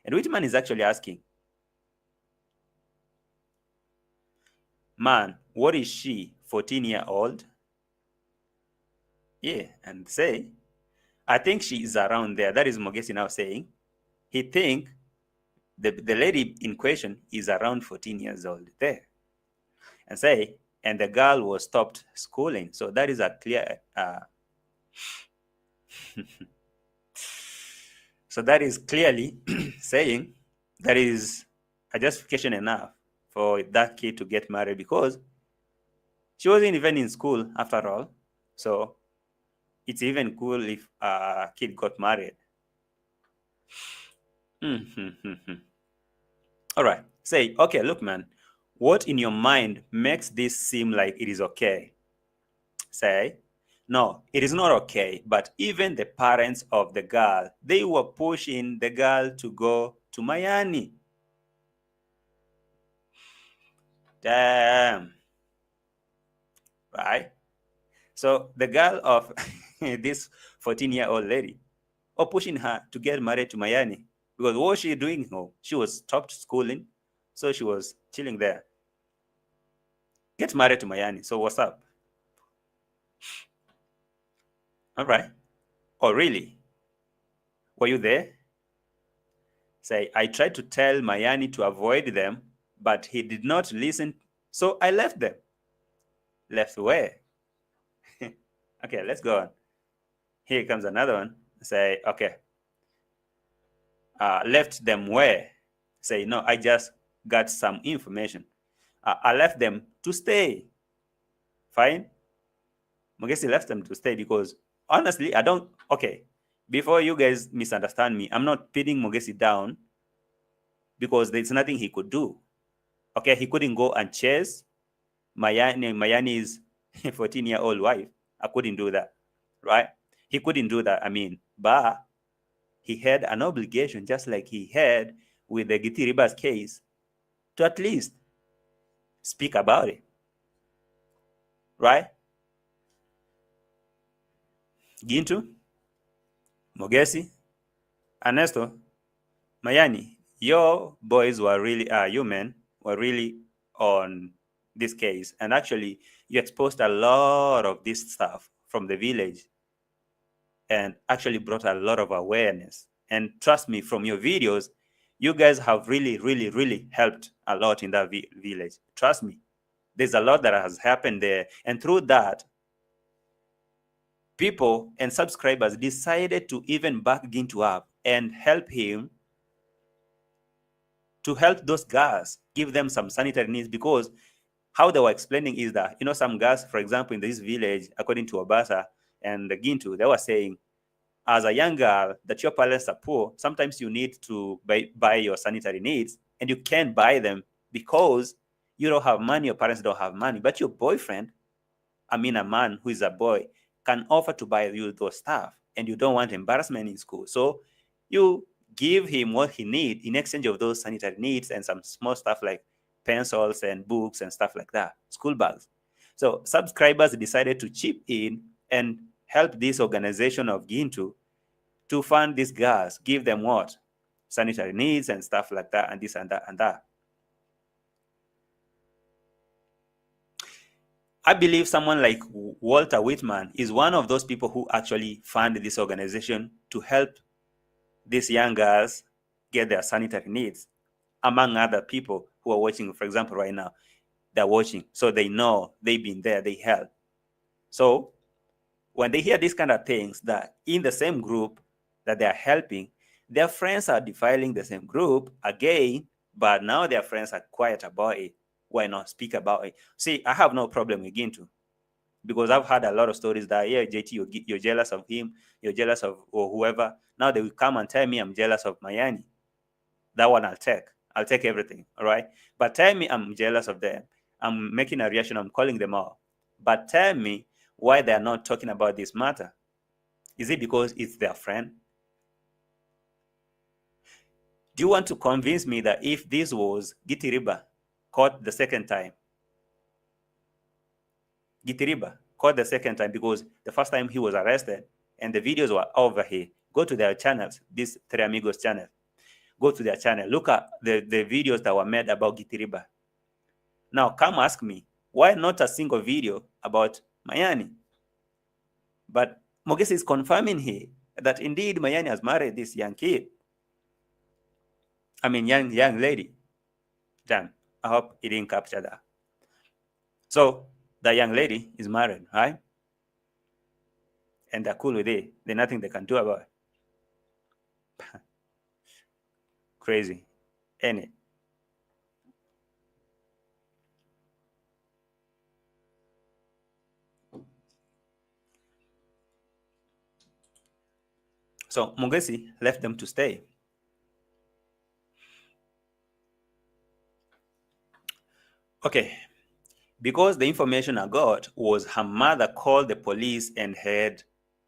And Whitman is actually asking, man, what is she, 14-year-old? Yeah, and say, I think she is around there. That is Mogesi now saying. He think the lady in question is around 14 years old there. And say, and the girl was stopped schooling. So that is a clear... so that is clearly saying that is a justification enough for that kid to get married because she wasn't even in school after all. So it's even cool if a kid got married. All right. Say, okay, look, man, what in your mind makes this seem like it is okay? Say, no, it is not okay. But even the parents of the girl, they were pushing the girl to go to Mayani. Damn. Right? So the girl of this 14-year-old lady or pushing her to get married to Mayani. Because what was she doing? Oh, she was stopped schooling. So she was chilling there. Get married to Mayani. So what's up? All right. Oh, really? Were you there? Say, I tried to tell Mayani to avoid them, but he did not listen. So I left them. Left where? Okay, let's go on. Here comes another one. Say, okay. Left them where? Say, no, I just got some information. I left them to stay. Fine. Mogesi left them to stay because honestly, I don't, okay, before you guys misunderstand me, I'm not pinning Mogesi down because there's nothing he could do. Okay, he couldn't go and chase Mayani's 14-year-old wife. I couldn't do that, right? He couldn't do that, but he had an obligation, just like he had with the Gitiriba's case, to at least speak about it, right? Gintu, Mogesi, Ernesto, Mayani, your boys were really, you men were really on this case. And actually, you exposed a lot of this stuff from the village and actually brought a lot of awareness. And trust me, from your videos, you guys have really, really, really helped a lot in that village. Trust me, there's a lot that has happened there. And through that, people and subscribers decided to even back Gintu up and help him to help those girls, give them some sanitary needs, because how they were explaining is that, some girls, for example, in this village, according to Obasa and Gintu, they were saying, as a young girl, that your parents are poor, sometimes you need to buy your sanitary needs, and you can't buy them because you don't have money, your parents don't have money. But your boyfriend, a man who is a boy, can offer to buy you those stuff, and you don't want embarrassment in school. So you give him what he needs in exchange of those sanitary needs and some small stuff like pencils and books and stuff like that, school bags. So subscribers decided to chip in and help this organization of Gintu to fund these girls, give them what? Sanitary needs and stuff like that, and this and that and that. I believe someone like Walter Whitman is one of those people who actually fund this organization to help these young girls get their sanitary needs, among other people who are watching. For example, right now, they're watching, so they know, they've been there, they help. So when they hear these kind of things, that in the same group that they're helping, their friends are defiling the same group again, but now their friends are quiet about it. Why not speak about it? See, I have no problem with Gintu, because I've heard a lot of stories that, yeah, JT, you're jealous of him, you're jealous of or whoever. Now they will come and tell me I'm jealous of Mayani. That one I'll take everything, all right? But tell me I'm jealous of them. I'm making a reaction, I'm calling them out. But tell me why they're not talking about this matter. Is it because it's their friend? Do you want to convince me that if this was Gitiriba caught the second time, because the first time he was arrested and the videos were over here, go to their channels, this Three Amigos channel, go to their channel, look at the videos that were made about Gitiriba. Now come ask me, why not a single video about Mayani? But Mogesi is confirming here that indeed Mayani has married this young kid. Young lady. Damn, I hope he didn't capture that. So the young lady is married, right? And they're cool with it. There's nothing they can do about it. Crazy, ain't it? So Mogesi left them to stay. Okay, because the information I got was her mother called the police and had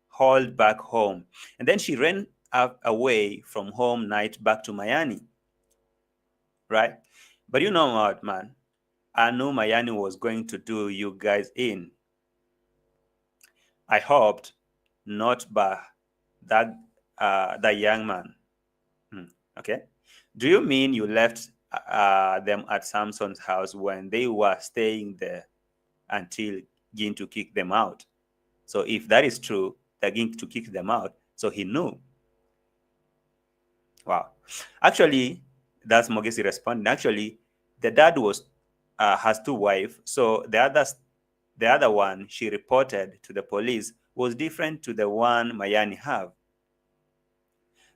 hauled back home. And then she ran away from home night back to Mayani, right? But you know what, man? I knew Mayani was going to do you guys in. I hoped not by that young man. Okay. Do you mean you left them at Samson's house when they were staying there until Gintu kicked them out? So if that is true, that Gintu kicked them out, so he knew. Wow. Actually, that's Mogesi responding. Actually, the dad has two wives, so the other one she reported to the police was different to the one Mayani have.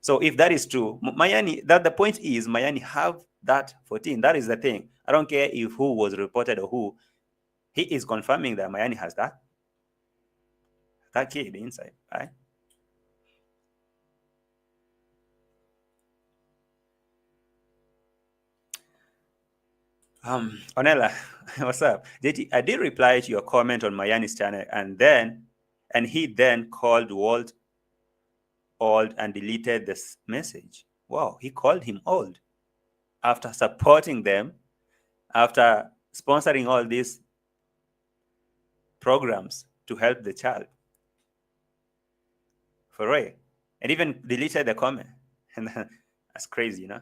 So if that is true, Mayani, the point is Mayani have that 14. That is the thing. I don't care if who was reported or who. He is confirming that Mayani has that kid inside, right? Onela, what's up? I did reply to your comment on Mayani's channel, and he then called old and deleted this message. Wow, he called him old after supporting them, after sponsoring all these programs to help the child. For real. And even deleted the comment. And that's crazy, you know?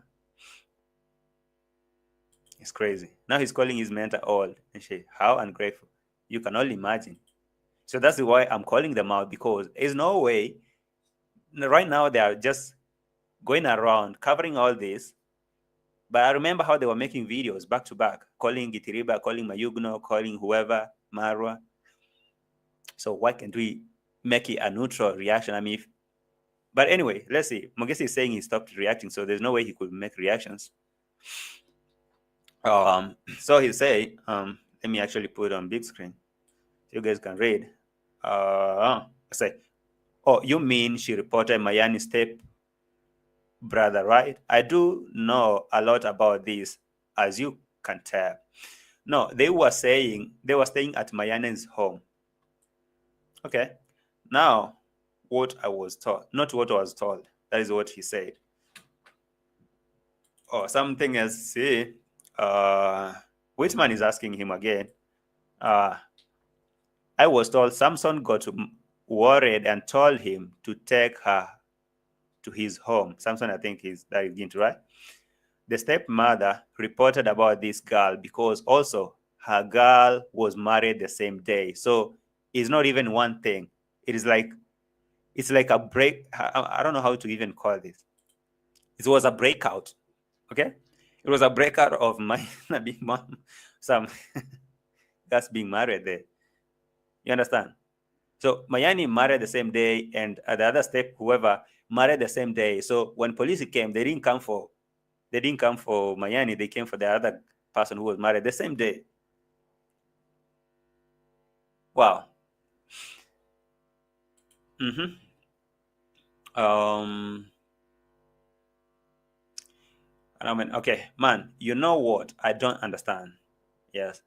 It's crazy. Now he's calling his mentor old. And she, how ungrateful. You can only imagine. So that's why I'm calling them out, because there's no way. Right now, they are just going around covering all this. But I remember how they were making videos back to back, calling Gitiriba, calling Mayugno, calling whoever, Marwa. So why can't we make it a neutral reaction? I mean, but anyway, let's see. Mogesi is saying he stopped reacting, so there's no way he could make reactions. So he say, let me actually put it on big screen so you guys can read. Say, oh, you mean she reported Mayani's step brother, right? I do know a lot about this, as you can tell. No, they were staying at Mayani's home. Okay. Now, what I was told, not what I was told. That is what he said. Oh, something else. See, Whitman is asking him again. I was told Samson got worried and told him to take her to his home. Samson, I think, is that is into, right? The stepmother reported about this girl because also her girl was married the same day. So it's not even one thing. It's like a break. I don't know how to even call this. It was a breakout. Okay, it was a breakout of my mom, some that's being married there. You understand? So Mayani married the same day, and the other step, whoever married the same day. So when police came, they didn't come for Mayani. They came for the other person who was married the same day. Wow. I mean, okay, man, you know what? I don't understand. Yes.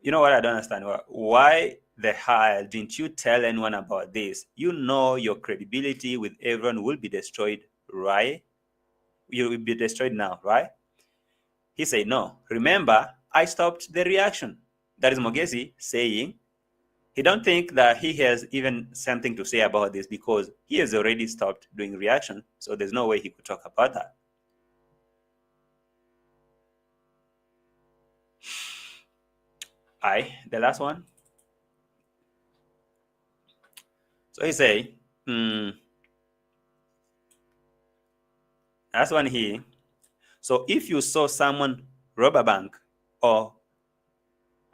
You know what I don't understand? Why the hell didn't you tell anyone about this? You know your credibility with everyone will be destroyed, right? You will be destroyed now, right? He said, no. Remember, I stopped the reaction. That is Mogesi saying he don't think that he has even something to say about this because he has already stopped doing reaction. So there's no way he could talk about that. The last one. So he say, last one here. So if you saw someone rob a bank or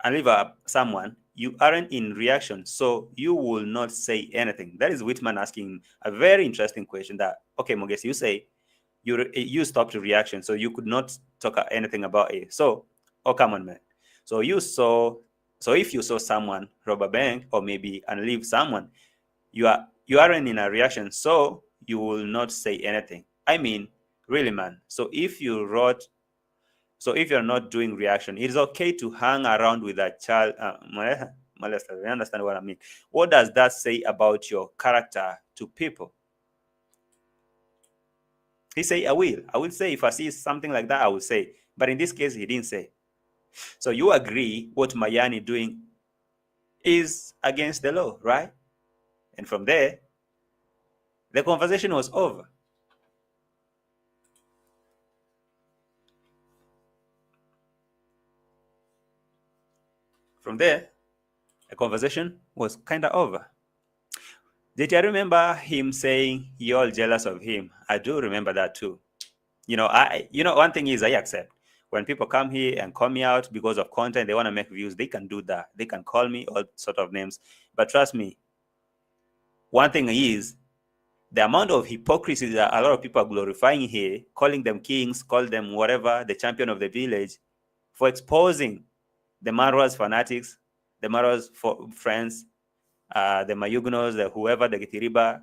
leave someone, you aren't in reaction, so you will not say anything. That is Whitman asking a very interesting question. That, okay, Mogesi, you say you stopped reaction, so you could not talk anything about it. So, oh, come on, man. So if you saw someone rob a bank or maybe and leave someone, you aren't in a reaction, so you will not say anything. I mean, really, man. So if you're not doing reaction, it is okay to hang around with a child molester. You understand what I mean? What does that say about your character to people? He say, I will say, if I see something like that, I will say. But in this case, he didn't say. So you agree what Mayani doing is against the law, right? And from there, the conversation was over. From there, the conversation was kind of over. Did I remember him saying you're all jealous of him? I do remember that too. One thing is I accept. When people come here and call me out because of content, they want to make views, they can do that. They can call me all sort of names. But trust me, one thing is the amount of hypocrisy that a lot of people are glorifying here, calling them kings, call them whatever, the champion of the village, for exposing the Marwas fanatics, the Marwas friends, the Mayugnos, the whoever, the Gitiriba.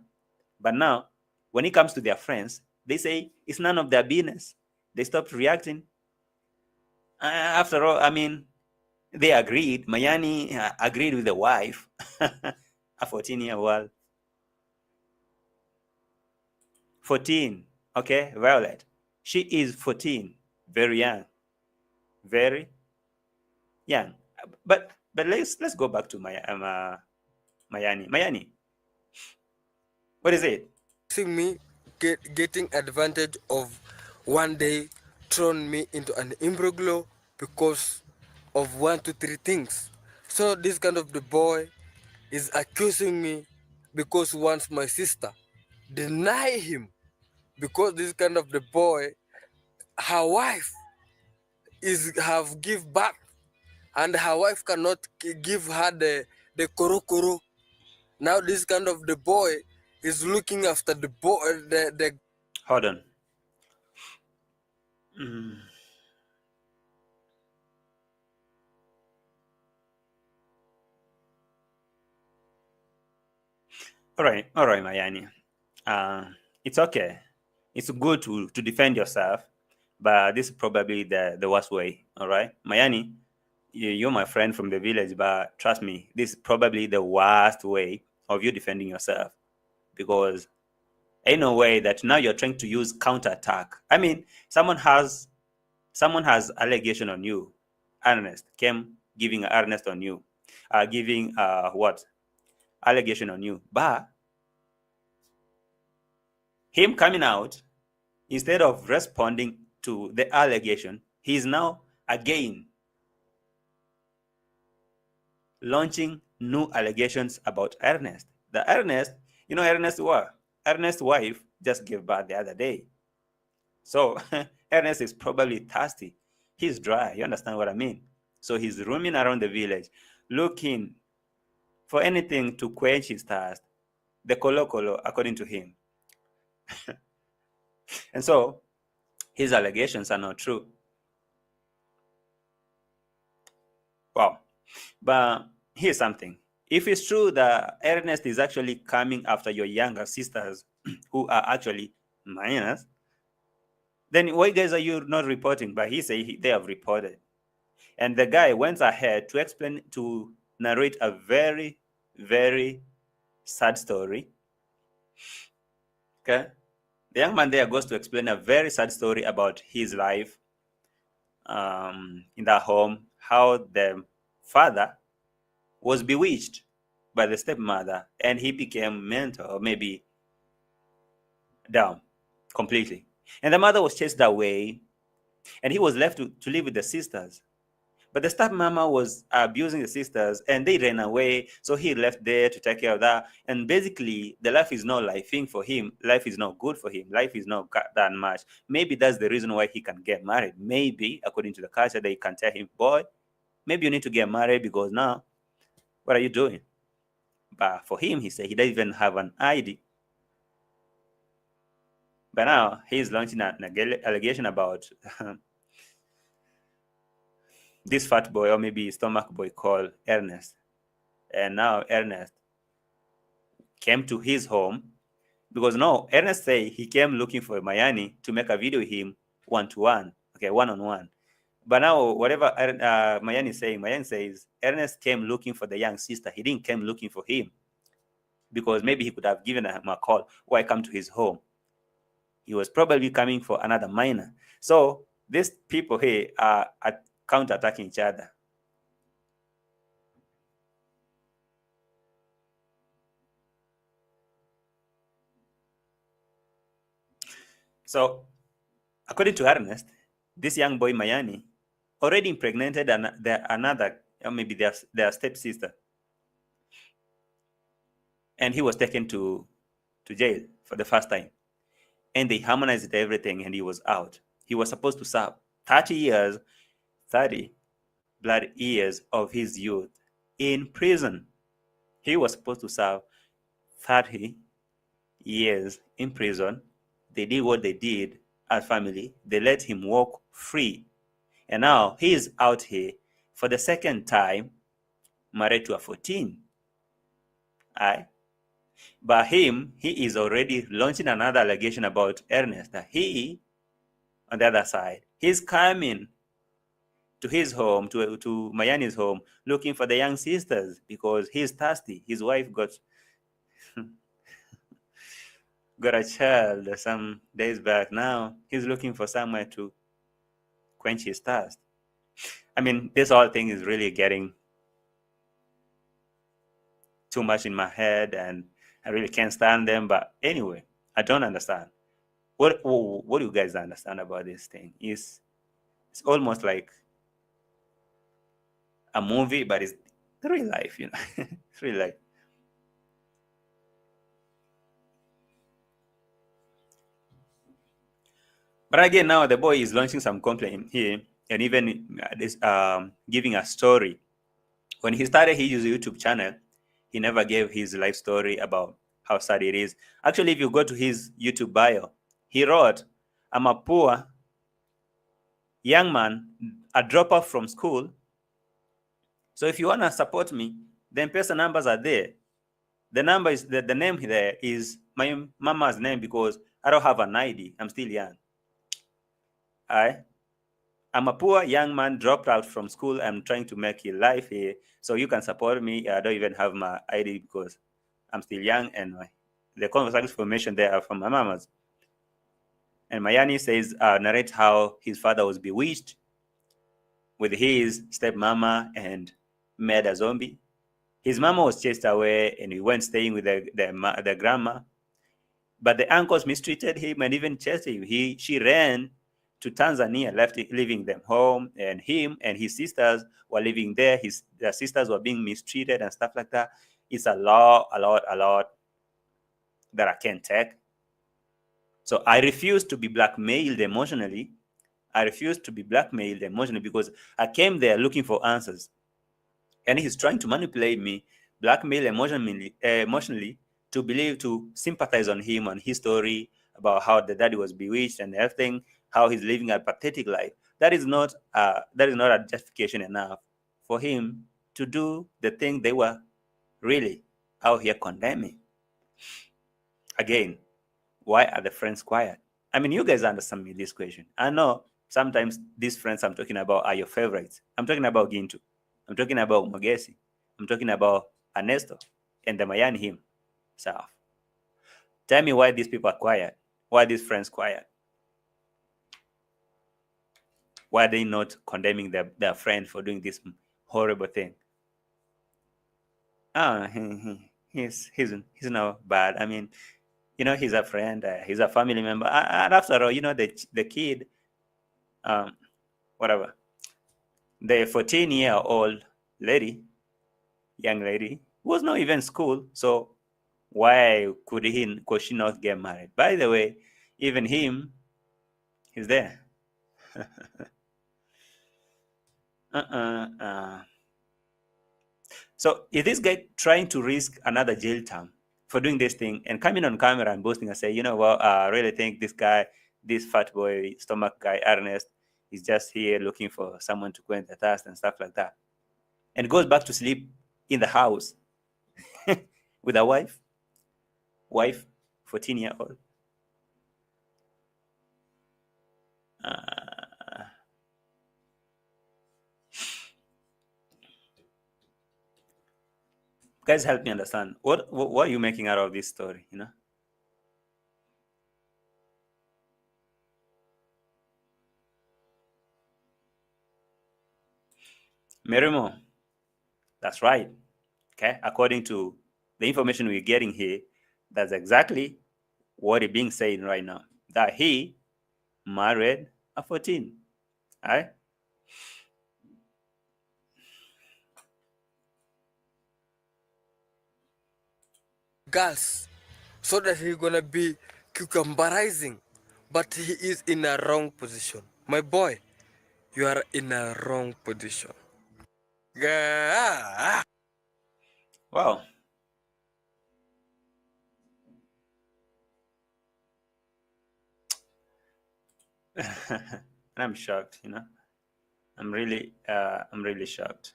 But now, when it comes to their friends, they say it's none of their business. They stopped reacting. After all, I mean, they agreed. Mayani agreed with the wife, a 14-year-old. 14. Okay, Violet. She is 14. Very young. Very young. But let's go back to Mayani. Mayani, what is it? Seeing me getting advantage of one day thrown me into an imbroglio because of 1 to 3 things. So this kind of the boy is accusing me because wants my sister. Deny him because this kind of the boy, her wife is have give back and her wife cannot give her the koro. Now this kind of the boy is looking after the boy the Hold on. All right, Mayani. It's okay. It's good to defend yourself, but this is probably the worst way. All right, Mayani, you're my friend from the village, but trust me, this is probably the worst way of you defending yourself, because ain't no way that now you're trying to use counterattack. I mean, someone has allegation on you. Ernest came giving Ernest on you, giving what allegation on you, but him coming out, instead of responding to the allegation, he is now again launching new allegations about Ernest. The Ernest, Ernest's what? Ernest's wife just gave birth the other day. So Ernest is probably thirsty. He's dry. You understand what I mean? So he's roaming around the village looking for anything to quench his thirst. The kolo, according to him. And so his allegations are not true. Wow. But here's something. If it's true that Ernest is actually coming after your younger sisters who are actually minors, then why guys are you not reporting? But he said they have reported. And the guy went ahead to narrate a very, very sad story. Okay? The young man there goes to explain a very sad story about his life in that home, how the father was bewitched by the stepmother and he became mental, or maybe down completely. And the mother was chased away and he was left to live with the sisters. But the stepmama was abusing the sisters and they ran away. So he left there to take care of that. And basically, the life is not lifing for him. Life is not good for him. Life is not that much. Maybe that's the reason why he can get married. Maybe, according to the culture, they can tell him, boy, maybe you need to get married because now, what are you doing? But for him, he said he doesn't even have an ID. But now he's launching an allegation about this fat boy, or maybe stomach boy called Ernest. And now Ernest came to his home because now Ernest say he came looking for Mayani to make a video with him one-to-one, okay, one-on-one. But now whatever Mayani says Ernest came looking for the young sister. He didn't came looking for him because maybe he could have given him a call, why come to his home. He was probably coming for another minor. So these people here are counter-attacking each other. So, according to Ernest, this young boy Mayani already impregnated another, or maybe their stepsister, and he was taken to jail for the first time. And they harmonized everything, and he was out. He was supposed to serve 30 blood years of his youth in prison. He was supposed to serve 30 years in prison. They did what they did as family. They let him walk free. And now he is out here for the second time, married to a 14. Aye. But he is already launching another allegation about Ernest, that he, on the other side, he's coming to his home, to Mayani's home, looking for the young sisters because he's thirsty. His wife got got a child some days back. Now he's looking for somewhere to quench his thirst. I mean, this whole thing is really getting too much in my head, and I really can't stand them. But anyway, I don't understand. What do you guys understand about this thing? It's almost like a movie, but it's real life, It's real life. But again, now the boy is launching some complaint here, and even giving a story. When he started his YouTube channel, he never gave his life story about how sad it is. Actually, if you go to his YouTube bio, he wrote, "I'm a poor young man, a dropout from school. So if you want to support me, the M-Pesa numbers are there. The number is the name there is my mama's name because I don't have an ID. I'm still young. I'm a poor young man, dropped out from school. I'm trying to make a life here. So you can support me. I don't even have my ID because I'm still young, and the contact information there are from my mama's." And Mayani says, narrates how his father was bewitched with his stepmama and made a zombie. His mama was chased away, and he went staying with the grandma. But the uncles mistreated him and even chased him. She ran to Tanzania, leaving them home, and him and his sisters were living there. Their sisters were being mistreated and stuff like that. It's a lot that I can't take. So I refuse to be blackmailed emotionally. Because I came there looking for answers. And he's trying to manipulate me, blackmail emotionally to sympathize on him, on his story about how the daddy was bewitched and everything, how he's living a pathetic life. That is not a justification enough for him to do the thing they were really out here condemning. Again, why are the friends quiet? I mean, you guys understand me this question. I know sometimes these friends I'm talking about are your favorites. I'm talking about Gintu. I'm talking about Mogesi. I'm talking about Ernesto and the Mayani himself. Tell me why these people are quiet. Why are these friends quiet? Why are they not condemning their friend for doing this horrible thing? He's not bad. I mean, he's a friend. He's a family member. And after all, the kid, whatever, the 14-year-old young lady, was not even school. So why could she not get married? By the way, even him, he's there. So is this guy trying to risk another jail term for doing this thing and coming on camera and boasting and say, I really think this fat boy, stomach guy, Ernest, is just here looking for someone to quench the thirst and stuff like that, and goes back to sleep in the house with a wife, 14-year-old. Guys, help me understand. What are you making out of this story? Merimo, that's right. Okay, according to the information we're getting here, that's exactly what is being said right now. That he married a 14. All right. Girls, so that he's gonna be cucumberizing, but he is in a wrong position. My boy, you are in a wrong position. Wow. And I'm shocked. I'm really shocked.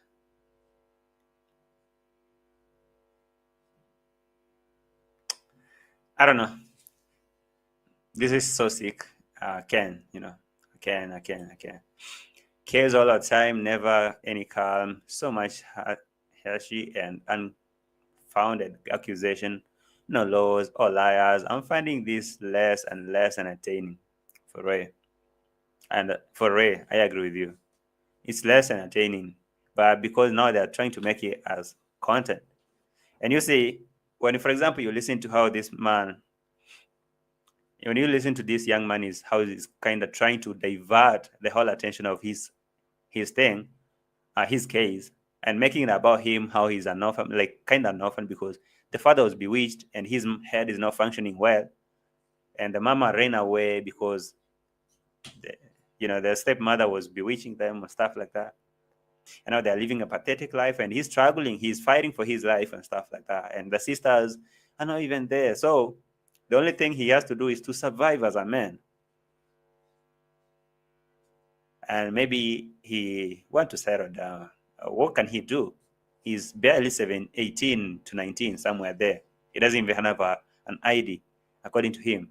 I don't know. This is so sick. Ken, I can. Cares all the time, never any calm. So much harshy and unfounded accusation no laws or liars. I'm finding this less and less entertaining. For Ray. And for Ray, I agree with you. It's less entertaining, but because now they're trying to make it as content. And you see, when, for example, you listen to how this man, when you listen to this young man, is how he's kind of trying to divert the whole attention of his thing, his case, and making it about him, how he's an orphan, like kind of an orphan because the father was bewitched and his head is not functioning well, and the mama ran away because the stepmother was bewitching them and stuff like that. And now they're living a pathetic life, and he's struggling, he's fighting for his life and stuff like that. And the sisters are not even there. So the only thing he has to do is to survive as a man. And maybe he want to settle down. What can he do? He's barely 18 to 19, somewhere there. He doesn't even have an ID, according to him.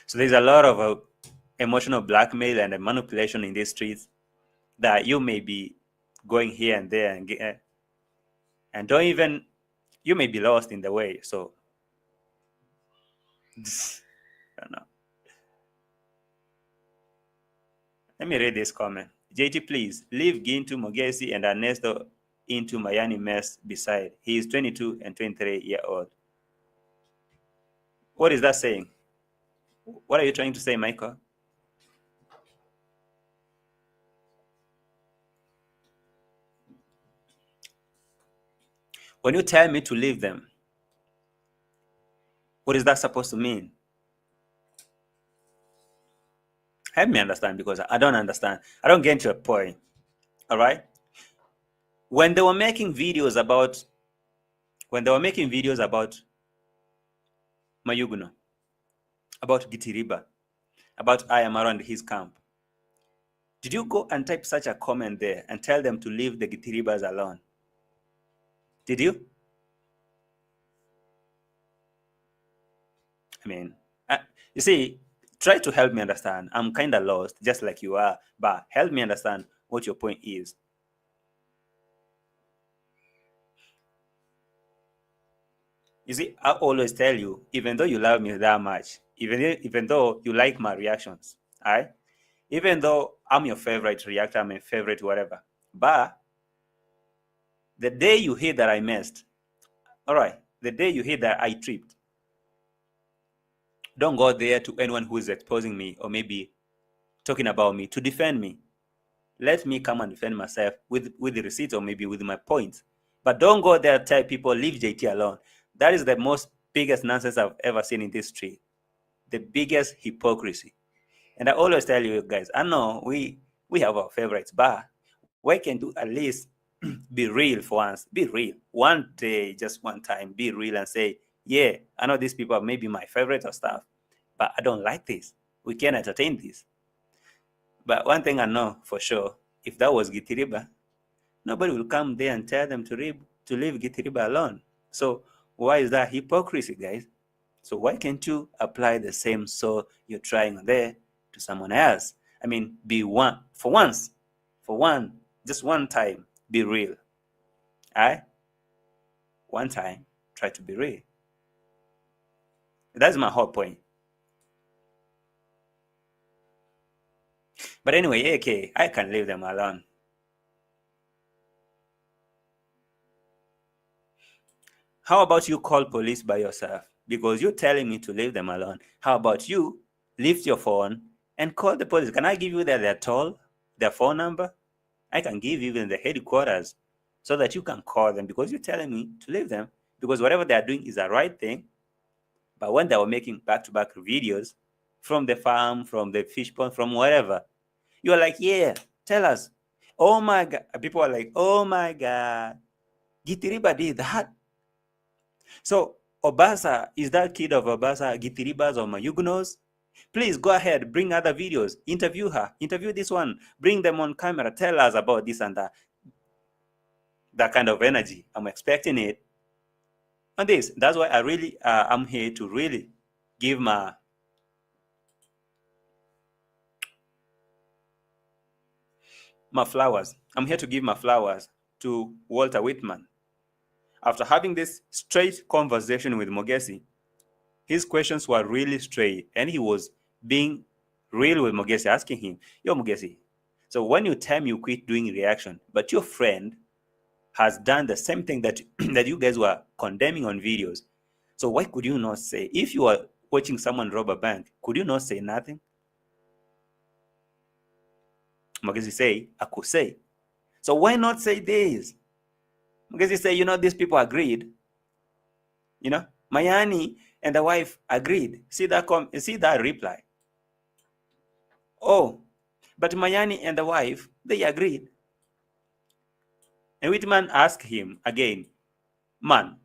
So there's a lot of emotional blackmail and manipulation in these streets that you may be going here and there and don't even, you may be lost in the way. So I don't know. Let me read this comment. JT, please leave Gintu, Mogesi, and Ernesto into Mayani mess beside. He is 22 and 23-year-old. What is that saying? What are you trying to say, Michael? When you tell me to leave them, what is that supposed to mean? Help me understand, because I don't understand. I don't get to a point. All right? When they were making videos about Mayuguno, about Gitiriba, about I am around his camp, did you go and type such a comment there and tell them to leave the Gitiribas alone? Did you? I mean, you see, try to help me understand. I'm kind of lost, just like you are, but help me understand what your point is. You see, I always tell you, even though you love me that much, even though you like my reactions, all right? Even though I'm your favorite reactor, I'm your favorite whatever, but the day you hear that I messed, all right, the day you hear that I tripped, don't go there to anyone who is exposing me or maybe talking about me to defend me. Let me come and defend myself with the receipt or maybe with my points. But don't go there and tell people, leave JT alone. That is the most biggest nonsense I've ever seen in this street. The biggest hypocrisy. And I always tell you guys, I know we have our favorites, but we can do at least be real for once. Be real. One day, just one time, be real and say, yeah, I know these people are maybe my favorite or stuff, but I don't like this. We can't entertain this. But one thing I know for sure, if that was Gitiriba, nobody will come there and tell them to leave Gitiriba alone. So why is that hypocrisy, guys? So why can't you apply the same so you're trying there to someone else? I mean, be one for once, just one time, be real. All right? One time, try to be real. That's my whole point. But anyway, AK, I can leave them alone. How about you call police by yourself? Because you're telling me to leave them alone. How about you lift your phone and call the police? Can I give you their phone number? I can give you even the headquarters so that you can call them, because you're telling me to leave them. Because whatever they are doing is the right thing. But when they were making back-to-back videos from the farm, from the fish pond, from wherever, you're like, yeah, tell us. Oh my God. People are like, oh my God, Gitiriba did that. So Obasa, is that kid of Obasa Gitiribas or Mayugunos? Please go ahead, bring other videos, interview her, interview this one, bring them on camera, tell us about this and that. That kind of energy, I'm expecting it on this. That's why I really, I'm here to really give my flowers. I'm here to give my flowers to Walter Whitman. after having this straight conversation with Mogesi, his questions were really straight, and he was being real with Mogesi, asking him, yo, Mogesi, so when you tell me you quit doing reaction, but your friend has done the same thing that, that you guys were condemning on videos, so why could you not say, if you are watching someone rob a bank, could you not say nothing? Mogesi say, I could say. So why not say this? Mogesi say, these people agreed. Mayani and the wife agreed. See that reply. Oh, but Mayani and the wife, they agreed. And Whitman asked him again, man,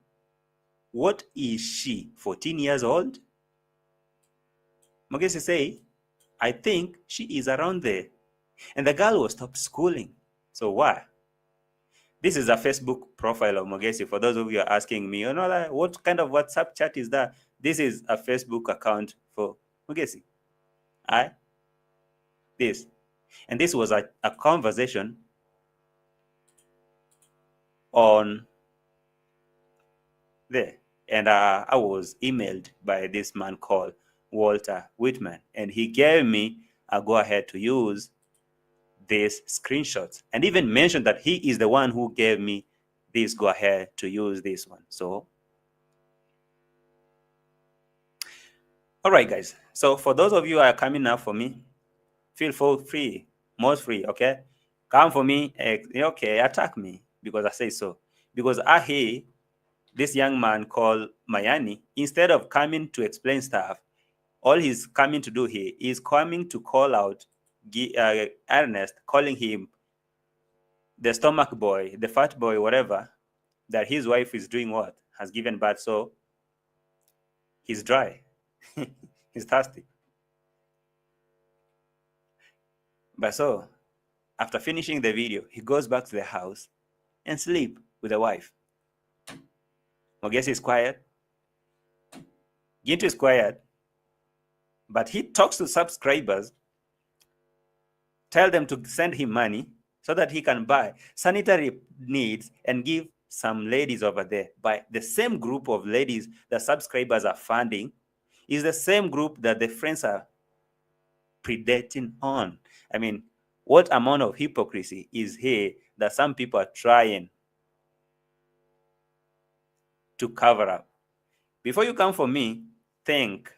what is she, 14 years old? Mogesi say, I think she is around there. And the girl was stopped schooling. So why? This is a Facebook profile of Mogesi. For those of you who are asking me, what kind of WhatsApp chat is that? This is a Facebook account for Mogesi. This. And this was a conversation on there. And I was emailed by this man called Walter Whitman. And he gave me a go-ahead to use these screenshots, and even mentioned that he is the one who gave me this go-ahead to use this one. So, all right, guys. So for those of you who are coming up for me, feel free, most free, okay? Come for me, okay, attack me, because I say so. Because I hear this young man called Mayani, instead of coming to explain stuff, all he's coming to do here is coming to call out Ernest, calling him the stomach boy, the fat boy, whatever, that his wife is doing what? Has given birth, so he's dry. He's thirsty. But so, after finishing the video, he goes back to the house and sleep with the wife. Mogesi is quiet. Gintu is quiet. But he talks to subscribers, tell them to send him money so that he can buy sanitary needs and give some ladies over there. By the same group of ladies that subscribers are funding is the same group that the friends are predating on. I mean, what amount of hypocrisy is here that some people are trying to cover up? Before you come for me, think.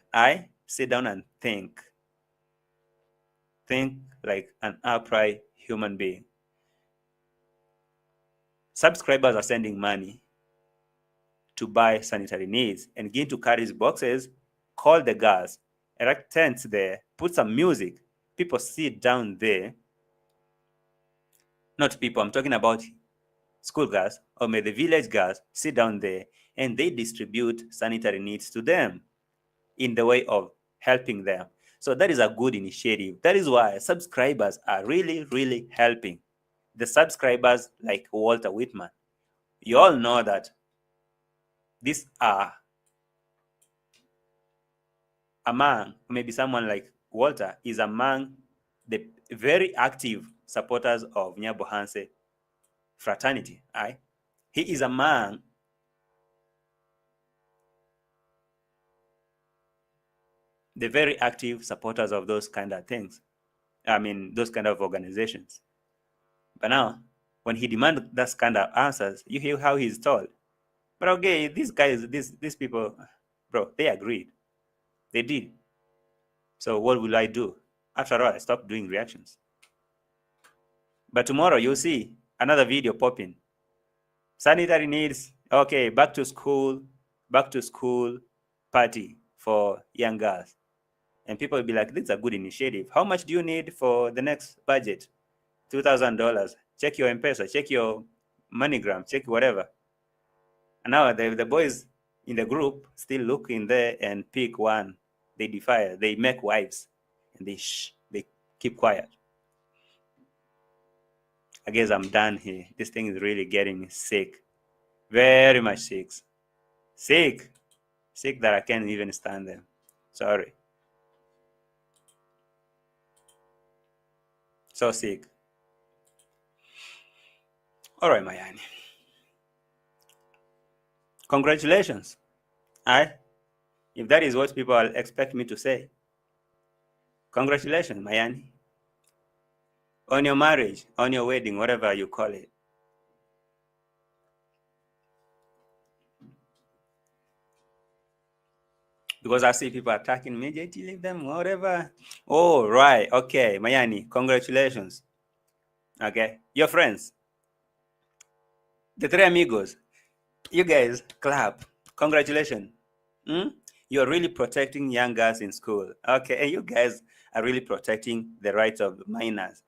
Sit down and think. Think like an upright human being. Subscribers are sending money to buy sanitary needs and begin to carry boxes, call the girls, erect tents there, put some music. People sit down there. Not people, I'm talking about school girls or maybe the village girls sit down there and they distribute sanitary needs to them in the way of helping them. So that is a good initiative. That is why subscribers are really, really helping. The subscribers like Walter Whitman. You all know that these are among, maybe someone like Walter is among the very active supporters of NYABOHANSE fraternity. He is among the very active supporters of those kind of things. I mean, those kind of organizations. But now, when he demands that kind of answers, you hear how he's told. But okay, these guys, these people, bro, they agreed. They did. So what will I do? After all, I stopped doing reactions. But tomorrow you'll see another video popping. Sanitary needs, okay, back to school party for young girls. And people will be like, this is a good initiative. How much do you need for the next budget? $2,000. Check your M-Pesa, check your MoneyGram, check whatever. And now the boys in the group still look in there and pick one. They defy, they make wives, and they keep quiet. I guess I'm done here. This thing is really getting me sick. Very much sick. Sick that I can't even stand them. Sorry. So sick. All right, Mayani. Congratulations. If that is what people expect me to say. Congratulations, Mayani. On your marriage, on your wedding, whatever you call it. Because I see people attacking me, JT, leave them, whatever. Oh, right. Okay, Mayani, congratulations. Okay, your friends, the three amigos, you guys, clap. Congratulations. You're really protecting young girls in school. Okay, and you guys are really protecting the rights of minors.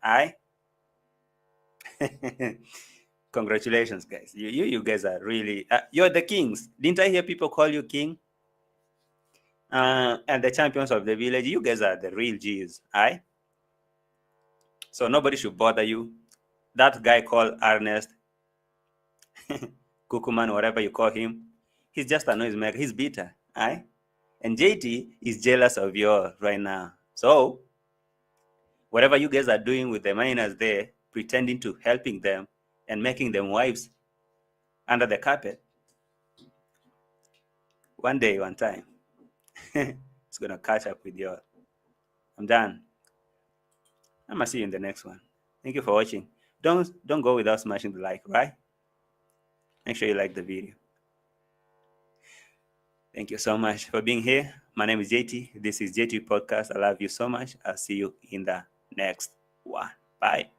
Congratulations, guys. You guys are really, you're the kings. Didn't I hear people call you king? And the champions of the village, you guys are the real G's. So nobody should bother you. That guy called Ernest, Kukuman, whatever you call him, he's just a noisemaker. He's bitter. And JT is jealous of you all right now. So whatever you guys are doing with the minors there, pretending to helping them and making them wives under the carpet, one day, one time, it's gonna catch up with you all. I'm done. I'm gonna see you in the next one. Thank you for watching. Don't go without smashing the like, right? Make sure you like the video. Thank you so much for being here. My name is JT. This is JT Podcast. I love you so much. I'll see you in the next one. Bye.